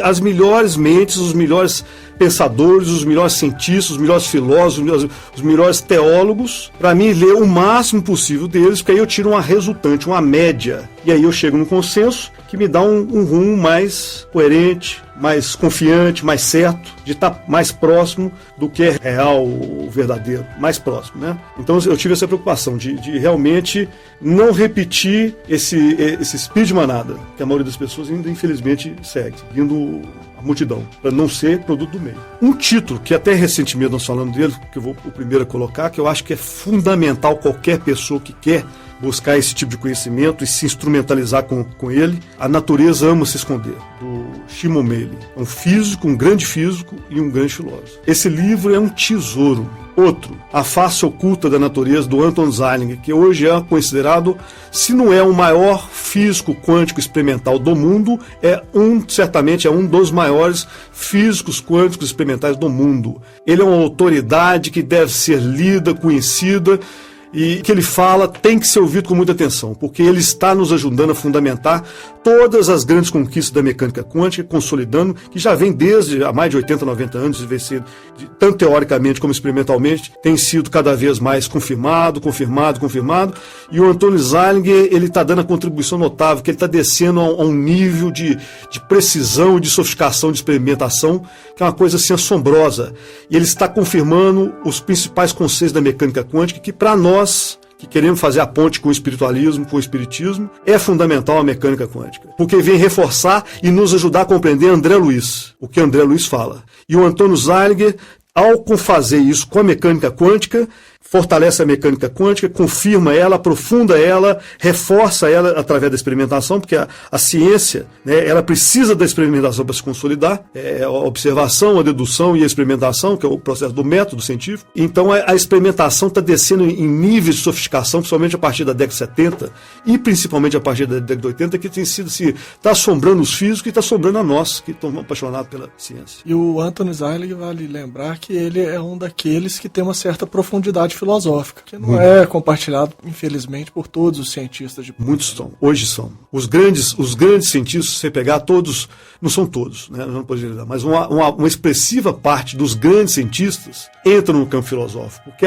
as melhores mentes, os melhores pensadores, os melhores cientistas, os melhores filósofos, os melhores teólogos, para mim ler o máximo possível deles, porque aí eu tiro uma resultante, uma média. E aí eu chego num consenso que me dá um rumo mais coerente, mais confiante, mais certo, de estar mais próximo do que é real, verdadeiro, mais próximo, né? Então eu tive essa preocupação de realmente não repetir esse espírito de manada, que a maioria das pessoas ainda infelizmente segue, seguindo a multidão, para não ser produto do meio. Um título que até recentemente nós falamos dele, que eu vou o primeiro a colocar, que eu acho que é fundamental qualquer pessoa que quer buscar esse tipo de conhecimento e se instrumentalizar com ele. A natureza ama se esconder, do Shimon Meili. É um físico, um grande físico e um grande filósofo. Esse livro é um tesouro. Outro, A Face Oculta da Natureza, do Anton Zeilinger, que hoje é considerado, se não é o maior físico quântico experimental do mundo, certamente é um dos maiores físicos quânticos experimentais do mundo. Ele é uma autoridade que deve ser lida, conhecida, e que ele fala tem que ser ouvido com muita atenção, porque ele está nos ajudando a fundamentar todas as grandes conquistas da mecânica quântica, consolidando, que já vem desde há mais de 80, 90 anos, tanto teoricamente como experimentalmente, tem sido cada vez mais confirmado, e o Anton Zeilinger, ele está dando a contribuição notável, que ele está descendo a um nível de precisão e de sofisticação de experimentação, que é uma coisa assim assombrosa, e ele está confirmando os principais conceitos da mecânica quântica, que para nós, que queremos fazer a ponte com o espiritualismo, com o espiritismo, é fundamental a mecânica quântica, porque vem reforçar e nos ajudar a compreender André Luiz, o que André Luiz fala. E o Anton Zeilinger, ao fazer isso com a mecânica quântica, fortalece a mecânica quântica, confirma ela, aprofunda ela, reforça ela através da experimentação, porque a ciência, né, ela precisa da experimentação para se consolidar, a observação, a dedução e a experimentação, que é o processo do método científico. Então a experimentação está descendo em níveis de sofisticação, principalmente a partir da década de 70 e principalmente a partir da década de 80, que tem sido está assombrando os físicos e está assombrando a nós, que estamos apaixonados pela ciência. E o Anton Zeilinger, vale lembrar que ele é um daqueles que tem uma certa profundidade filosófica, que não é compartilhado, infelizmente, por todos os cientistas de ponta. Muitos são, hoje são. Os grandes cientistas, se você pegar todos, não são todos, né? Não pode dizer, mas uma expressiva parte dos grandes cientistas entram no campo filosófico, porque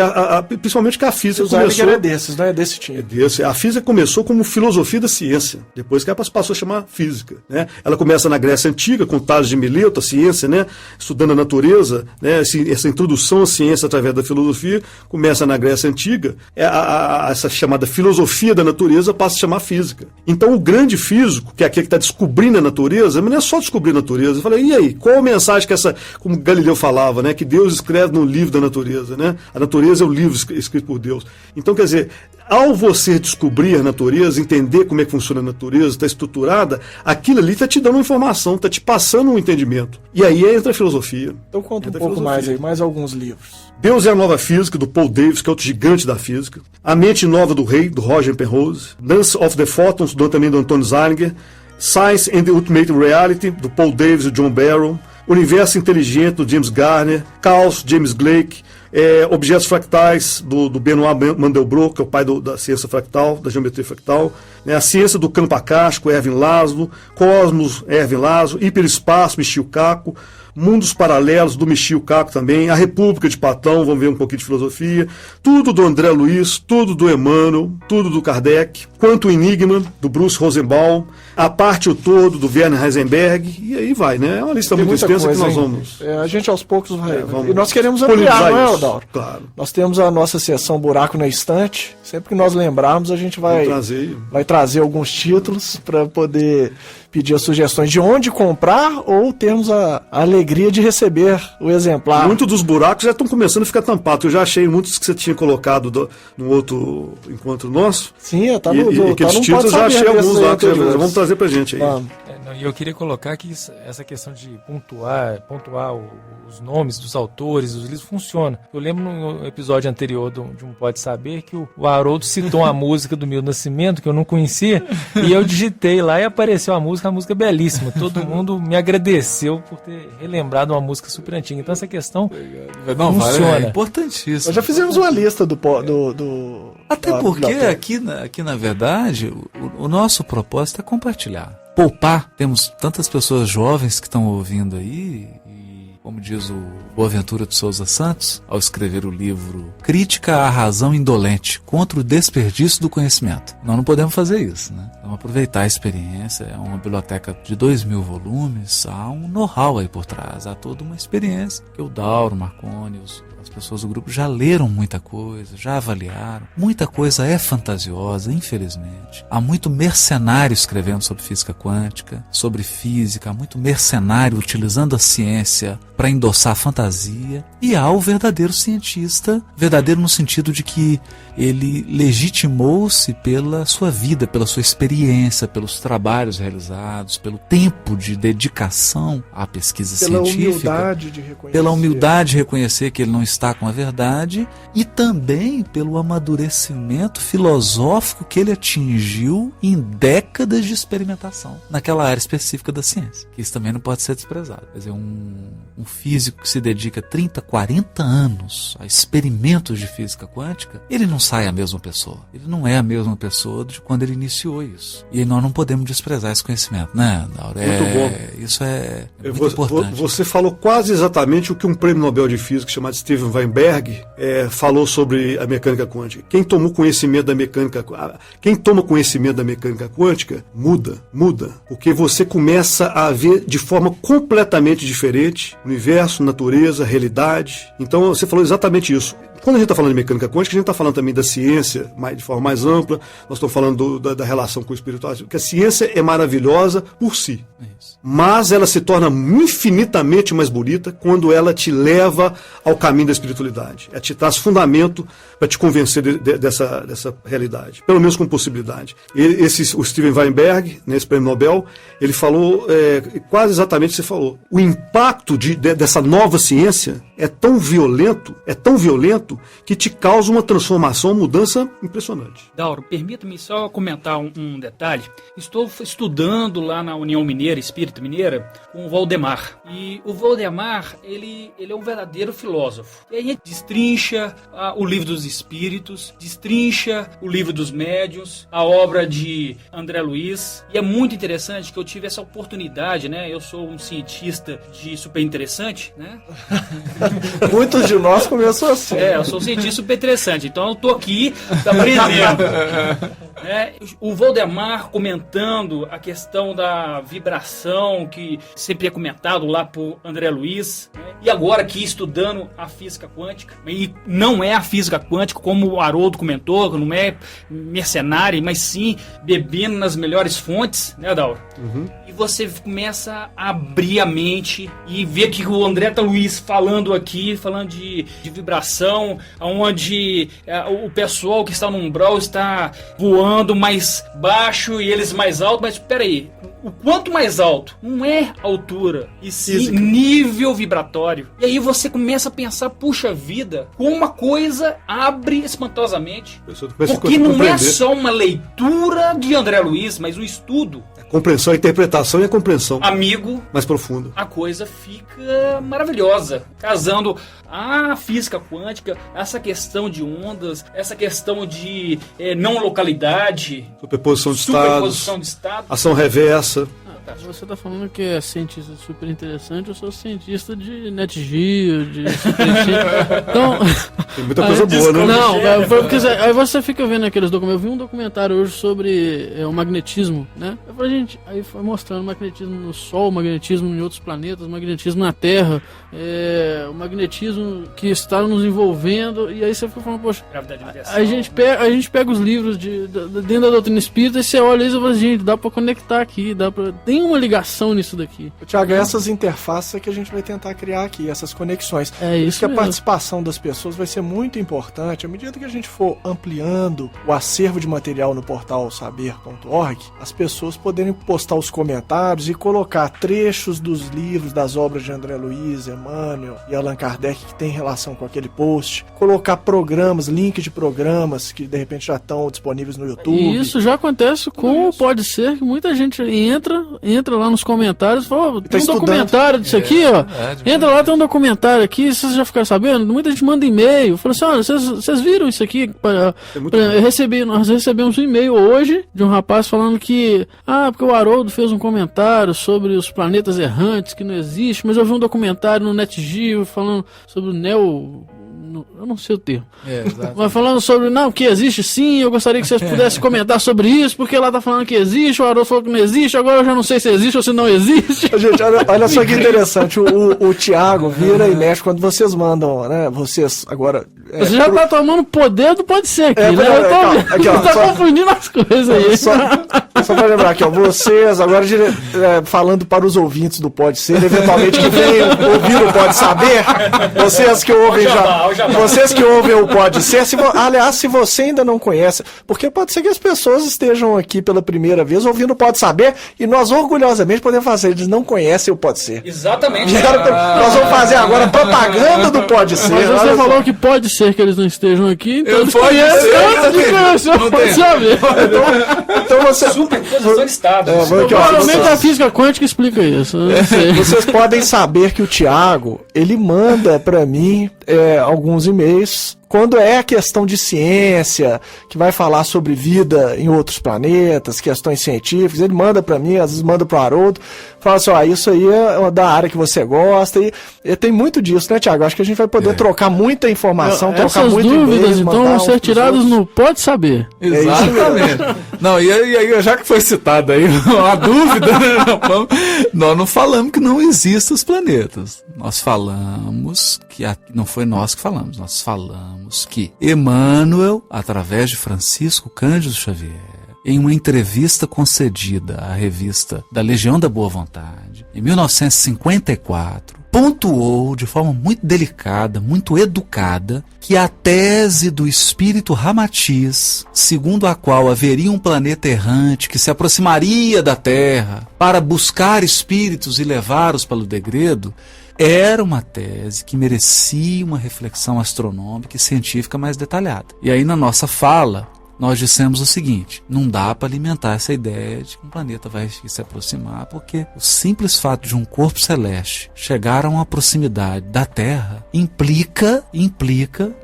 principalmente que a física começou... é desses, não é desse time. A física começou como filosofia da ciência, depois que ela passou a chamar física, né? Ela começa na Grécia Antiga, com Tales de Mileto, a ciência, né? Estudando a natureza, né? Essa introdução à ciência através da filosofia começa na Grécia Antiga, essa chamada filosofia da natureza passa a chamar física. Então o grande físico, que é aquele que está descobrindo a natureza, mas não é só descobrir a natureza. Eu falei, e aí, qual a mensagem que como Galileu falava, né? Que Deus escreve no livro da natureza, né? A natureza é o livro escrito por Deus. Então, quer dizer, ao você descobrir a natureza, entender como é que funciona a natureza, está estruturada, aquilo ali está te dando uma informação, está te passando um entendimento. E aí entra a filosofia. Então conta um pouco mais aí, mais alguns livros. Deus é a Nova Física, do Paul Davies, que é outro gigante da física. A Mente Nova do Rei, do Roger Penrose. Dance of the Photons, também do Anton Zeilinger. Science and the Ultimate Reality, do Paul Davies e John Barrow. Universo Inteligente, do James Garner. Caos, James Blake. Objetos Fractais, do Benoit Mandelbrot, que é o pai da ciência fractal, da geometria fractal. A Ciência do Campo Acástico, Erwin Laszlo. Cosmos, Erwin Laszlo. Hiperespaço, Michio Kaku. Mundos Paralelos, do Michio Kaku também, A República de Platão, vamos ver um pouquinho de filosofia, tudo do André Luiz, tudo do Emmanuel, tudo do Kardec, Quanto Enigma, do Bruce Rosenbaum, A Parte e o Todo, do Werner Heisenberg, e aí vai, né? É uma lista muito extensa que nós vamos... a gente aos poucos vai... e nós queremos ampliar, não é, Odauro? Claro. Nós temos a nossa seção Buraco na Estante, sempre que nós lembrarmos, a gente vai trazer alguns títulos para poder pedir as sugestões de onde comprar ou termos a alegria alegria de receber o exemplar. Muitos dos buracos já estão começando a ficar tampados. Eu já achei muitos que você tinha colocado no outro encontro nosso. Sim, tá E no aqueles tá títulos eu já achei alguns lá, que vamos trazer pra gente aí. Vamos. E eu queria colocar que essa questão de pontuar os nomes dos autores, dos livros, funciona. Eu lembro no episódio anterior de um Pode Saber que o Haroldo citou uma música do Milton Nascimento que eu não conhecia e eu digitei lá e apareceu a música belíssima. Todo mundo me agradeceu por ter relembrado uma música super antiga. Então essa questão funciona. É importantíssimo. Nós já fizemos uma lista do Até da porque biblioteca. aqui na verdade, o nosso propósito é compartilhar. Poupar. Temos tantas pessoas jovens que estão ouvindo aí, e como diz o Boaventura de Souza Santos, ao escrever o livro Crítica à Razão Indolente, contra o desperdício do conhecimento. Nós não podemos fazer isso, né? Vamos aproveitar a experiência, é uma biblioteca de 2.000 volumes, há um know-how aí por trás, há toda uma experiência que o Dauro, o Marconi, as pessoas do grupo já leram muita coisa, já avaliaram. Muita coisa é fantasiosa, infelizmente. Há muito mercenário escrevendo sobre física quântica, sobre física, há muito mercenário utilizando a ciência para endossar a fantasia. E há o verdadeiro cientista, verdadeiro no sentido de que ele legitimou-se pela sua vida, pela sua experiência, pelos trabalhos realizados, pelo tempo de dedicação à pesquisa científica, pela humildade de reconhecer que ele não está com a verdade, e também pelo amadurecimento filosófico que ele atingiu em décadas de experimentação naquela área específica da ciência, que isso também não pode ser desprezado. Quer dizer, um físico que se dedica 30, 40 anos a experimentos de física quântica, ele não sai a mesma pessoa. Ele não é a mesma pessoa de quando ele iniciou isso. E nós não podemos desprezar esse conhecimento, né, Dauro? Muito bom. Isso é muito importante. Você falou quase exatamente o que um prêmio Nobel de Física chamado Steven Weinberg falou sobre a mecânica quântica. Quem toma conhecimento da mecânica quântica muda. Porque você começa a ver de forma completamente diferente universo, natureza, realidade. Então você falou exatamente isso. Quando a gente está falando de mecânica quântica, a gente está falando também da ciência de forma mais ampla, nós estamos falando da relação com o espiritual, porque a ciência é maravilhosa por si, mas ela se torna infinitamente mais bonita quando ela te leva ao caminho da espiritualidade. Ela te traz fundamento para te convencer dessa realidade, pelo menos com possibilidade. O Steven Weinberg, nesse prêmio Nobel, ele falou quase exatamente o que você falou. O impacto dessa nova ciência é tão violento, que te causa uma transformação, uma mudança impressionante. Dauro, permita-me só comentar um detalhe. Estou estudando lá na União Mineira, Espírita Mineira, com o Valdemar. E o Valdemar, ele é um verdadeiro filósofo. E aí a gente destrincha o Livro dos Espíritos, destrincha o Livro dos Médiuns, a obra de André Luiz. E é muito interessante que eu tive essa oportunidade, né? Eu sou um cientista de super interessante, né? Muitos de nós começam assim. Eu sou um cientista super interessante, então eu tô aqui aprendendo. O Valdemar comentando a questão da vibração, que sempre é comentado lá por André Luiz, né? E agora aqui estudando a física quântica, e não é a física quântica como o Haroldo comentou, não é mercenário, mas sim bebendo nas melhores fontes, né, Dauro? Uhum. E você começa a abrir a mente e ver que o André Luiz falando de vibração, onde o pessoal que está no umbral está voando mais baixo e eles mais alto, mas peraí, o quanto mais alto não é altura, e sim nível vibratório. E aí você começa a pensar, puxa vida, como uma coisa abre espantosamente. Porque não é só uma leitura de André Luiz, mas um estudo. Compreensão, a interpretação e a compreensão. Amigo, mais profunda. A coisa fica maravilhosa. Casando a física quântica, essa questão de ondas, essa questão de não localidade, superposição de estados, ação reversa. Você está falando que é cientista super interessante, eu sou cientista de NetGeo, de então, tem muita coisa boa, né? Não, porque aí você fica vendo aqueles documentos. Eu vi um documentário hoje sobre o magnetismo, né? Eu falei, gente, aí foi mostrando o magnetismo no Sol, o magnetismo em outros planetas, o magnetismo na Terra, o magnetismo que está nos envolvendo, e aí você fica falando, poxa, a gente pega os livros dentro da doutrina espírita e você olha isso e fala, gente, dá pra conectar aqui, tem tem uma ligação nisso daqui. Tiago, essas interfaces é que a gente vai tentar criar aqui, essas conexões. É isso que a mesmo. participação das pessoas vai ser muito importante. À medida que a gente for ampliando o acervo de material no portal saber.org, as pessoas poderem postar os comentários e colocar trechos dos livros, das obras de André Luiz, Emmanuel e Allan Kardec que tem relação com aquele post, colocar programas, links de programas que de repente já estão disponíveis no YouTube. E isso já acontece com Pode Ser, que muita gente entra lá nos comentários e fala, tem um documentário disso aqui, ó. Entra lá, tem um documentário aqui, vocês já ficaram sabendo? Muita gente manda e-mail, fala assim, olha, vocês viram isso aqui? Nós recebemos um e-mail hoje de um rapaz falando que, porque o Haroldo fez um comentário sobre os planetas errantes, que não existe, mas eu vi um documentário no NetGeo falando sobre o eu não sei o termo. Mas falando sobre, que existe sim, eu gostaria que vocês pudessem comentar sobre isso, porque lá tá falando que existe, o Haroldo falou que não existe, agora eu já não sei se existe ou se não existe. Gente, olha só que interessante, o Thiago vira e mexe quando vocês mandam, né, vocês agora... Você já tá tomando poder do Pode Ser aqui, né? Tá confundindo as coisas aí. Só pra lembrar aqui, ó, vocês agora falando para os ouvintes do Pode Ser, eventualmente que venham ouvir o Pode Saber, vocês que ouvem vocês que ouvem o Pode Ser, aliás, se você ainda não conhece, porque pode ser que as pessoas estejam aqui pela primeira vez ouvindo o Pode Saber e nós orgulhosamente podemos fazer, eles não conhecem o Pode Ser. Exatamente. Nós vamos fazer agora propaganda do Pode Ser. Mas você falou que pode ser que eles não estejam aqui, então eles conhecem o Pode Saber. Então você... Superposição de estados. Provavelmente a física quântica explica isso. Vocês podem saber que o Thiago, ele manda pra mim alguns e-mails quando é a questão de ciência, que vai falar sobre vida em outros planetas, questões científicas, ele manda pra mim, às vezes manda pro Haroldo, fala assim, isso aí é da área que você gosta, e tem muito disso, né, Thiago? Acho que a gente vai poder trocar muita informação, trocar muito e-mail. Essas dúvidas, então, vão ser tiradas no Pode Saber. Exatamente. Não, e aí, já que foi citado aí a dúvida, nós não falamos que não existem os planetas. Nós falamos que não foi nós que falamos, nós falamos que Emmanuel, através de Francisco Cândido Xavier, em uma entrevista concedida à revista da Legião da Boa Vontade, em 1954, pontuou de forma muito delicada, muito educada, que a tese do espírito Ramatiz, segundo a qual haveria um planeta errante que se aproximaria da Terra para buscar espíritos e levá-los para o degredo, era uma tese que merecia uma reflexão astronômica e científica mais detalhada. E aí, na nossa fala, nós dissemos o seguinte: não dá para alimentar essa ideia de que um planeta vai se aproximar, porque o simples fato de um corpo celeste chegar a uma proximidade da Terra implica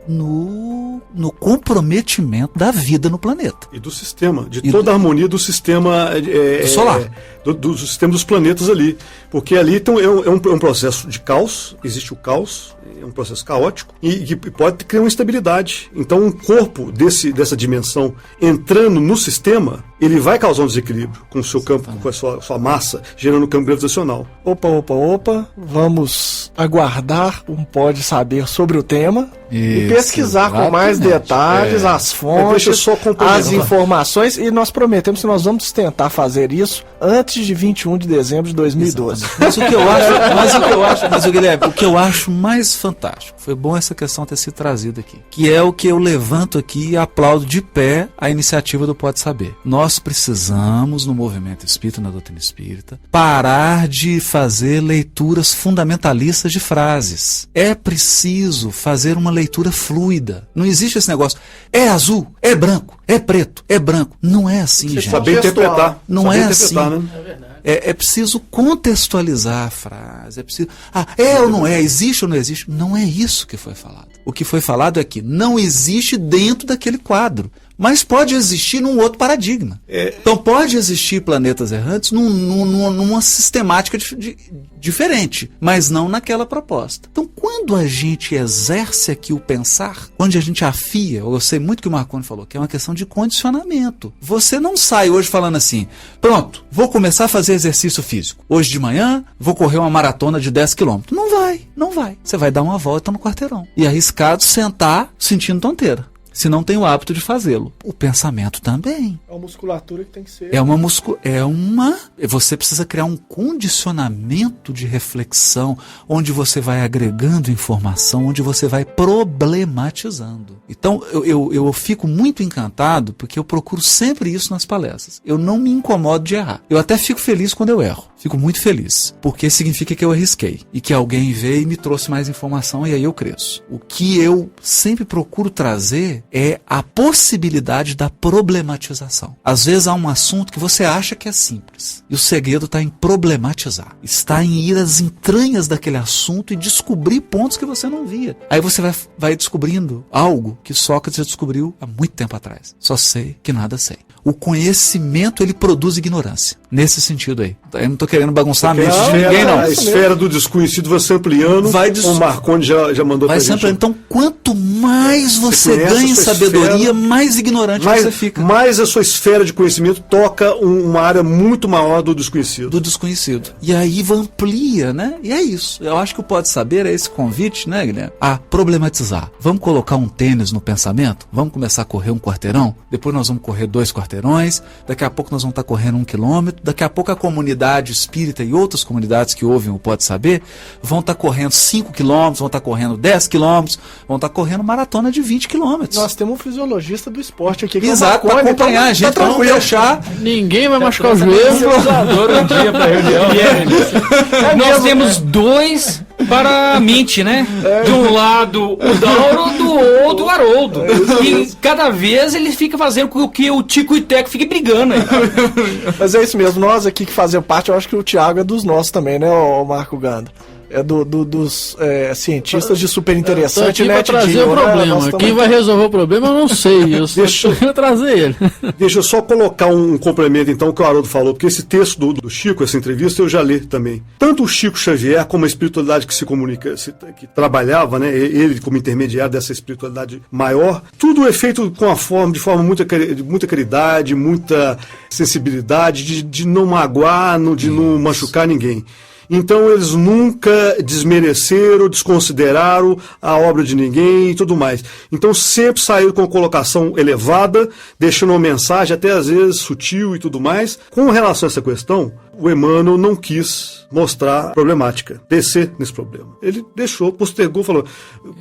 no comprometimento da vida no planeta. E do sistema, toda a harmonia do sistema solar. Do sistema dos planetas ali. Porque ali então, é um processo de caos, existe o caos, é um processo caótico, e que pode criar uma instabilidade. Então um corpo dessa dimensão entrando no sistema, ele vai causar um desequilíbrio com o seu campo, com a sua massa, gerando um campo gravitacional. Opa, vamos aguardar um Pode Saber sobre o tema e pesquisar com mais detalhes as fontes, as informações, e nós prometemos que nós vamos tentar fazer isso antes de 21 de dezembro de 2012. Mas Guilherme, o que eu acho mais fantástico, foi bom essa questão ter sido trazida aqui, que é o que eu levanto aqui e aplaudo de pé a iniciativa do Pode Saber. Nós precisamos, no movimento espírita, na doutrina espírita, parar de fazer leituras fundamentalistas de frases. É preciso fazer uma leitura fluida. Não existe esse negócio, é azul, é branco, é preto, é branco. Não é assim, gente. Saber interpretar. Não é assim. Né? É preciso contextualizar a frase. É preciso. Ou não é? Existe ou não existe? Não é isso que foi falado. O que foi falado é que não existe dentro daquele quadro, mas pode existir num outro paradigma. Então pode existir planetas errantes numa sistemática diferente, mas não naquela proposta. Então quando a gente exerce aqui o pensar, quando a gente afia, eu sei muito que o Marconi falou, que é uma questão de condicionamento. Você não sai hoje falando assim, pronto, vou começar a fazer exercício físico. Hoje de manhã vou correr uma maratona de 10 km. Não vai. Você vai dar uma volta no quarteirão. E arriscado sentar sentindo tonteira. se não tem o hábito de fazê-lo. O pensamento também. É uma musculatura que tem que ser... Você precisa criar um condicionamento de reflexão, onde você vai agregando informação, onde você vai problematizando. Então, eu fico muito encantado, porque eu procuro sempre isso nas palestras. Eu não me incomodo de errar. Eu até fico feliz quando eu erro. Fico muito feliz, porque significa que eu arrisquei e que alguém veio e me trouxe mais informação e aí eu cresço. O que eu sempre procuro trazer é a possibilidade da problematização. Às vezes há um assunto que você acha que é simples e o segredo está em problematizar. Está em ir às entranhas daquele assunto e descobrir pontos que você não via. Aí você vai descobrindo algo que Sócrates descobriu há muito tempo atrás. Só sei que nada sei. O conhecimento, ele produz ignorância. Nesse sentido aí. Eu não estou querendo bagunçar a mente de ninguém, não. A esfera do desconhecido vai se ampliando. O Marconi já mandou pra gente. Então, quanto mais você ganha em sabedoria, mais ignorante você fica. Mais a sua esfera de conhecimento toca uma área muito maior do desconhecido. E aí amplia, né? E é isso. Eu acho que o Pode Saber é esse convite, né, Guilherme? A problematizar. Vamos colocar um tênis no pensamento? Vamos começar a correr um quarteirão? Depois nós vamos correr 2 quarteirões. Daqui a pouco nós vamos estar correndo 1 quilômetro. Daqui a pouco a comunidade espírita e outras comunidades que ouvem o Pode Saber vão estar correndo 5 quilômetros, vão estar correndo 10 quilômetros, vão estar correndo maratona de 20 quilômetros. Nós temos um fisiologista do esporte aqui. Exato, para acompanhar a gente, para não deixar... Ninguém vai machucar o joelho. Um dia pra reunião. Nós temos 2 para a mente, né? De um lado o Dauro, do outro o Haroldo. E cada vez ele fica fazendo com que o Tico e o Teco fiquem brigando aí. Mas é isso mesmo, nós aqui que fazemos parte, eu acho que o Thiago é dos nossos também, né, o Marco Gando? É dos cientistas de super interessante, né? Para trazer o problema. Quem vai resolver o problema eu não sei. Eu só quero trazer ele. Deixa eu só colocar um complemento, então, que o Haroldo falou, porque esse texto do Chico, essa entrevista, eu já li também. Tanto o Chico Xavier como a espiritualidade que se comunica, que trabalhava, né? Ele como intermediário dessa espiritualidade maior, tudo é feito com de forma de muita caridade, muita sensibilidade, de não magoar, de não machucar ninguém. Então eles nunca desmereceram, desconsideraram a obra de ninguém e tudo mais. Então sempre saíram com colocação elevada, deixando uma mensagem até às vezes sutil e tudo mais. Com relação a essa questão, o Emmanuel não quis mostrar a problemática, descer nesse problema. Ele deixou, postergou, falou...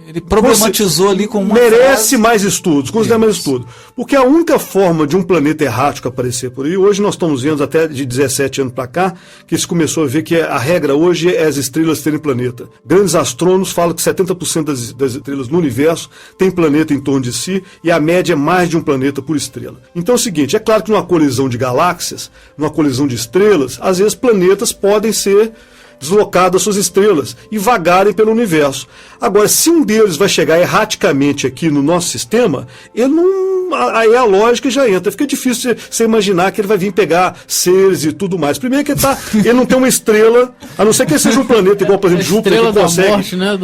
Ele problematizou ali com uma merece mais estudos, considera mais estudo. Porque a única forma de um planeta errático aparecer por aí, hoje nós estamos vendo até de 17 anos para cá, que se começou a ver que a regra hoje é as estrelas terem planeta. Grandes astrônomos falam que 70% das estrelas no universo tem planeta em torno de si, e a média é mais de um planeta por estrela. Então é o seguinte, é claro que numa colisão de galáxias, numa colisão de estrelas, às vezes planetas podem ser deslocados das suas estrelas e vagarem pelo universo. Agora, se um deles vai chegar erraticamente aqui no nosso sistema, ele não... Aí a lógica já entra. Fica difícil você imaginar que ele vai vir pegar seres e tudo mais. Primeiro que ele não tem uma estrela, a não ser que ele seja um planeta igual, por exemplo, Júpiter, que consegue... Morte, né,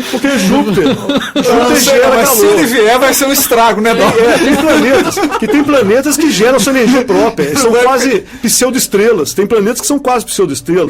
porque Júpiter gera calor. Se ele vier, vai ser um estrago, né, Dó? Tem planetas que geram sua energia própria. São quase pseudo-estrelas. Tem planetas que são quase pseudo-estrelas.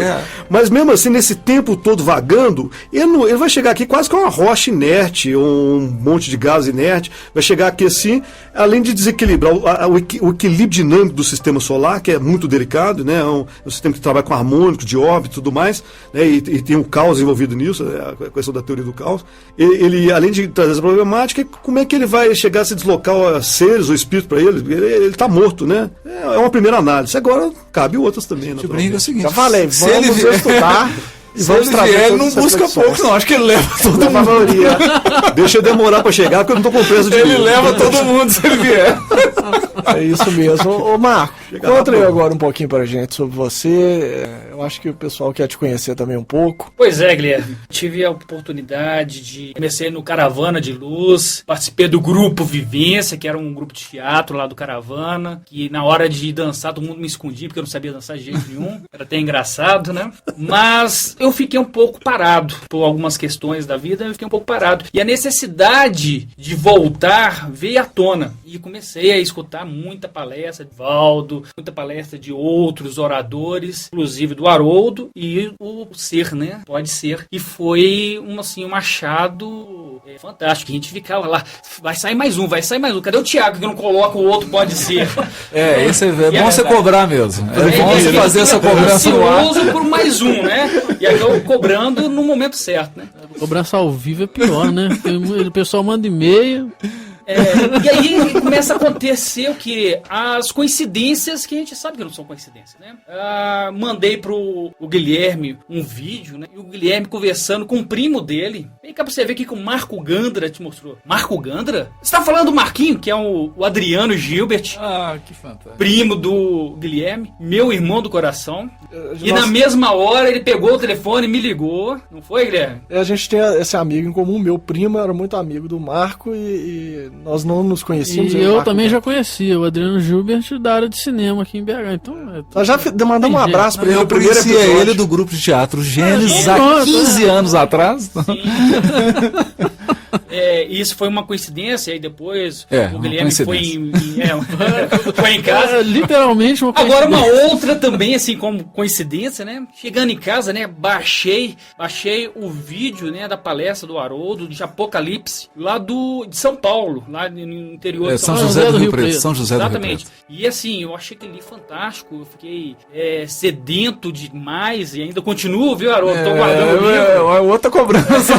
Mas mesmo assim, nesse tempo todo vagando, ele vai chegar aqui quase com uma rocha inerte, um monte de gás inerte, vai chegar aqui assim, além de desequilibrar o equilíbrio dinâmico do sistema solar, que é muito delicado, né? É um sistema que trabalha com harmônicos de órbita e tudo mais, né? E tem um caos envolvido nisso, a questão da teoria do caos. Ele, além de trazer essa problemática, como é que ele vai chegar a se deslocar seres ou espírito para ele? Ele está morto, né? É uma primeira análise. Agora, cabe outras também. O brinco é o seguinte, já falei, vamos estudar. Se ele vier, ele não busca pouco, não. Acho que ele leva todo mundo. Deixa eu demorar para chegar, porque eu não estou com preço de Ele leva todo mundo se ele vier. É isso mesmo. Ô Marco, conta aí agora um pouquinho pra gente sobre você. Eu acho que o pessoal quer te conhecer também um pouco. Pois é, Guilherme. Tive a oportunidade de... Comecei no Caravana de Luz, participei do grupo Vivência, que era um grupo de teatro lá do Caravana, que na hora de dançar todo mundo me escondia, porque eu não sabia dançar de jeito nenhum. Era até engraçado, né? Mas eu fiquei um pouco parado por algumas questões da vida, eu fiquei um pouco parado. E a necessidade de voltar veio à tona. E comecei a escutar muita palestra de Valdo, muita palestra de outros oradores, inclusive do Haroldo e o Ser, né? Pode Ser. E foi um achado fantástico. A gente ficava lá, vai sair mais um. Cadê o Thiago que não coloca o outro pode ser? Isso é bom você cobrar mesmo. É bom você fazer essa cobrança no ar. Ansioso por mais um, né? E aí eu cobrando no momento certo, né? Cobrança ao vivo é pior, né? O pessoal manda e-mail. E aí começa a acontecer o que? As coincidências que a gente sabe que não são coincidências, né? Mandei pro Guilherme um vídeo, né? E o Guilherme conversando com o primo dele. Vem cá pra você ver o que o Marco Gandra te mostrou. Marco Gandra? Você tá falando do Marquinho, que é o Adriano Gilbert. Que fantástico. Primo do Guilherme, meu irmão do coração. E na mesma hora ele pegou o telefone e me ligou. Não foi, Guilherme? A gente tem esse amigo em comum. Meu primo era muito amigo do Marco e nós não nos conhecíamos. E eu também já conhecia o Adriano Gilbert da área de cinema aqui em BH. Então, nós já mandamos um abraço para ele. Eu conhecia ele do grupo de teatro Gênesis há 15 anos atrás. Isso foi uma coincidência, e depois o uma Guilherme foi em casa. Literalmente uma coincidência. Agora uma outra também, assim, como coincidência, né? Chegando em casa, né? Baixei o vídeo, né, da palestra do Haroldo, de Apocalipse, lá de São Paulo, lá no interior de São José do Rio Preto. São José do Rio Preto. Exatamente. E assim, eu achei aquele fantástico, eu fiquei sedento demais, e ainda continuo, viu, Haroldo? Tô guardando o livro. Outra cobrança.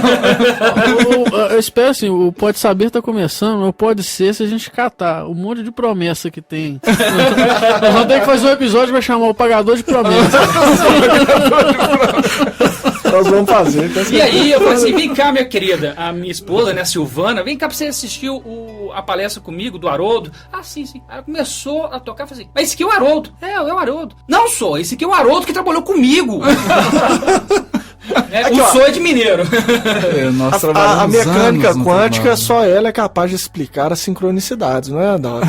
Eu espero assim, o Pode Saber tá começando, ou pode ser se a gente catar o monte de promessa que tem. Nós vamos ter que fazer um episódio que vai chamar o Pagador de Promessas. Nós vamos fazer. E aí eu falei assim, vem cá, minha querida, a minha esposa, né, a Silvana, vem cá pra você assistir a palestra comigo, do Haroldo. Sim. Aí ela começou a tocar e falei assim, mas esse aqui é o Haroldo. É o Haroldo. Não sou, esse aqui é o Haroldo que trabalhou comigo. Sou é de mineiro. A mecânica quântica, só ela é capaz de explicar as sincronicidades, não é, Adalto?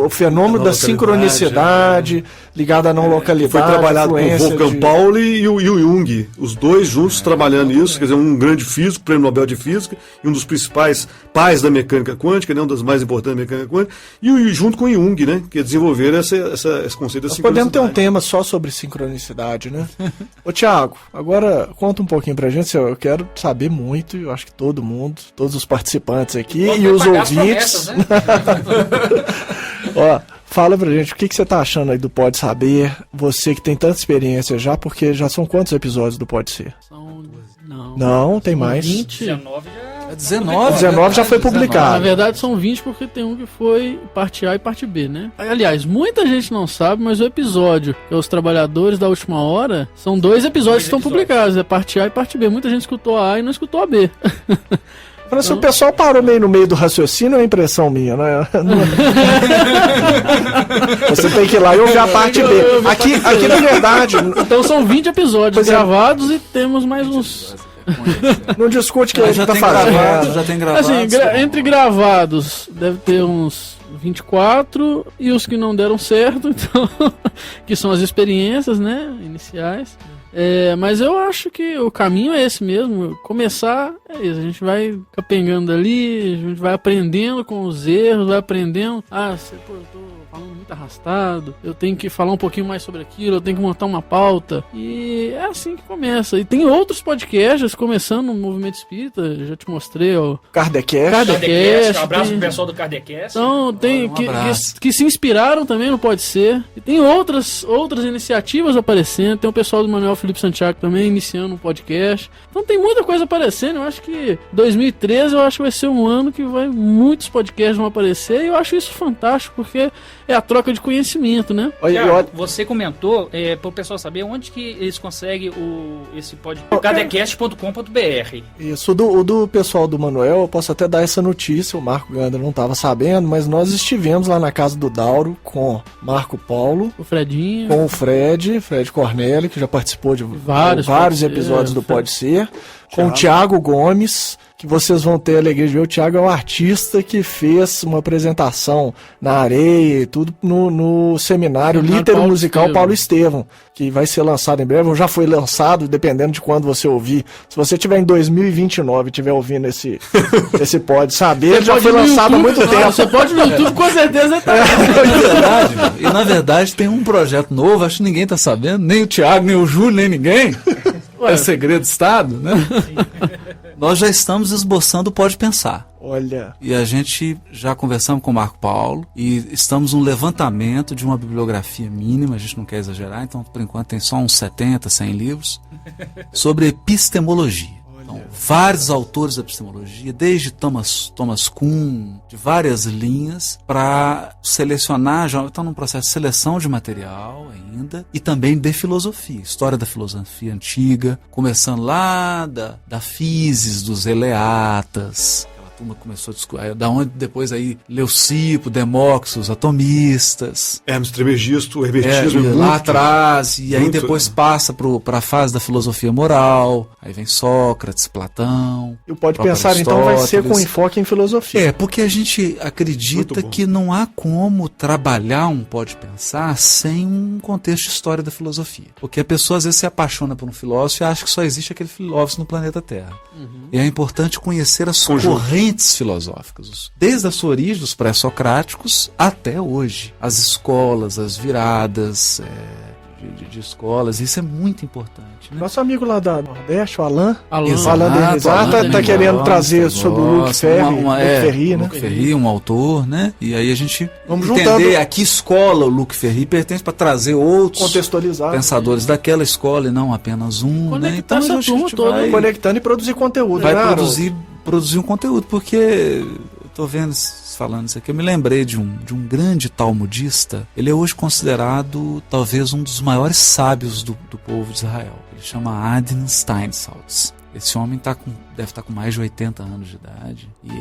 O fenômeno da sincronicidade ligado à não localidade. Foi trabalhado com o Wolfgang Pauli e o Jung, os dois juntos trabalhando isso, quer dizer, um grande físico, prêmio Nobel de Física, e um dos principais pais da mecânica quântica, né, uma das mais importantes da mecânica quântica, e junto com o Jung, né, que desenvolveram esse conceito da sincronicidade. Podemos ter um tema só sobre sincronicidade, né? Ô Thiago, agora conta um pouquinho pra gente, eu quero saber muito, eu acho que todo mundo, todos os participantes aqui e os ouvintes. Né? Ó, fala pra gente, o que você tá achando aí do Pode Saber? Você que tem tanta experiência já, porque já são quantos episódios do Pode Ser? Não, tem mais. 20. 19 já foi publicado. Na verdade são 20 porque tem um que foi parte A e parte B, né? Aliás, muita gente não sabe, mas o episódio que é Os Trabalhadores da Última Hora, são 2 episódios que estão publicados, é parte A e parte B. Muita gente escutou a A e não escutou a B. Parece que o pessoal parou meio no meio do raciocínio, é impressão minha, né? Você tem que ir lá e ouvir a parte B. Aqui na verdade... Então são 20 episódios gravados e temos mais uns... Não discute que a gente tá fazendo. Já tem gravado. Assim, entre gravados, deve ter uns 24 e os que não deram certo, então, que são as experiências, né, iniciais. Mas eu acho que o caminho é esse mesmo. Começar é isso. A gente vai capengando ali, a gente vai aprendendo com os erros, vai aprendendo. Eu tô falando muito arrastado, eu tenho que falar um pouquinho mais sobre aquilo, eu tenho que montar uma pauta. E é assim que começa. E tem outros podcasts começando no Movimento Espírita, já te mostrei, ó. Kardecast. Um abraço pro pessoal do Kardecast. Então, tem que se inspiraram também, não pode ser. E tem outras iniciativas aparecendo, tem o pessoal do Manuel Felipe Santiago também iniciando um podcast. Então tem muita coisa aparecendo. Eu acho que 2013 vai ser um ano que muitos podcasts vão aparecer e eu acho isso fantástico porque é a troca de conhecimento, né? Você comentou, para o pessoal saber onde que eles conseguem esse podcast, kardecast.com.br. Isso, o do pessoal do Manuel, eu posso até dar essa notícia, o Marco Gandra não estava sabendo, mas nós estivemos lá na casa do Dauro com Marco Paulo, o Fredinho, com o Fred Cornélio, que já participou de vários episódios do Pode Ser, com o Thiago Gomes, que vocês vão ter a alegria de ver. O Thiago é um artista que fez uma apresentação na areia e tudo no seminário Lítero Musical Paulo Estevão, que vai ser lançado em breve, ou já foi lançado, dependendo de quando você ouvir. Se você estiver em 2029 e estiver ouvindo esse Pode Saber, já foi lançado há muito tempo. Você pode no YouTube, com certeza tá. E na verdade tem um projeto novo, acho que ninguém tá sabendo, nem o Thiago, nem o Júlio, nem ninguém. É segredo de Estado, né? nós já estamos esboçando o Pode Pensar. Olha. E a gente já conversamos com o Marco Paulo e estamos num levantamento de uma bibliografia mínima, a gente não quer exagerar, então por enquanto tem só uns 70, 100 livros, sobre epistemologia. Então, vários autores da epistemologia, desde Thomas Kuhn, de várias linhas, para selecionar, já estão num processo de seleção de material ainda, e também de filosofia, história da filosofia antiga, começando lá da Physis, dos Eleatas. A turma começou a discutir, da onde depois aí Leucipo, Demócrito, os atomistas. Hermes Trismegisto, o hermetismo muito, lá atrás, e aí muito, depois passa para a fase da filosofia moral, aí vem Sócrates, Platão. E o Pode Pensar, então, vai ser com enfoque em filosofia. É, porque a gente acredita que não há como trabalhar um Pode Pensar sem um contexto de história da filosofia. Porque a pessoa às vezes se apaixona por um filósofo e acha que só existe aquele filósofo no planeta Terra. E é importante conhecer as correntes filosóficas, desde a sua origem, dos pré-socráticos, até hoje. As escolas, as viradas de escolas, isso é muito importante. Né? Nosso amigo lá da Nordeste, o Alan Exato, tá querendo trazer sobre o Luc Ferry, né? Luc Ferry, um autor, né? E aí a gente vamos entender juntando a que escola o Luc Ferry pertence para trazer outros contextualizar pensadores daquela escola e não apenas um, né? Então a gente vai conectando e produzir conteúdo. Vai produzir um conteúdo, porque eu tô vendo falando isso aqui, eu me lembrei de um grande talmudista. Ele é hoje considerado talvez um dos maiores sábios do povo de Israel. Ele chama Adin Steinsaltz. Esse homem deve estar com mais de 80 anos de idade e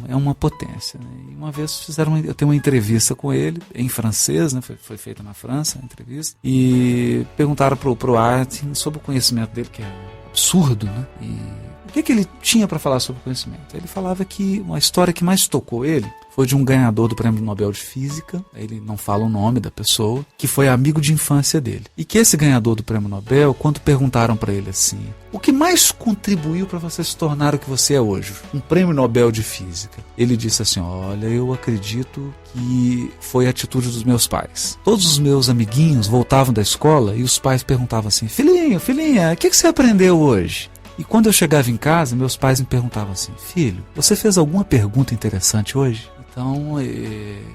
é uma potência, né? E uma vez eu tenho uma entrevista com ele em francês, né? Foi feita na França a entrevista, e perguntaram pro Adin sobre o conhecimento dele, que é absurdo, né? E o que ele tinha para falar sobre o conhecimento? Ele falava que uma história que mais tocou ele foi de um ganhador do Prêmio Nobel de Física, ele não fala o nome da pessoa, que foi amigo de infância dele. E que esse ganhador do Prêmio Nobel, quando perguntaram para ele assim, o que mais contribuiu para você se tornar o que você é hoje? Um Prêmio Nobel de Física. Ele disse assim, olha, eu acredito que foi a atitude dos meus pais. Todos os meus amiguinhos voltavam da escola e os pais perguntavam assim, filhinha, o que você aprendeu hoje? E quando eu chegava em casa, meus pais me perguntavam assim, filho, você fez alguma pergunta interessante hoje? Então,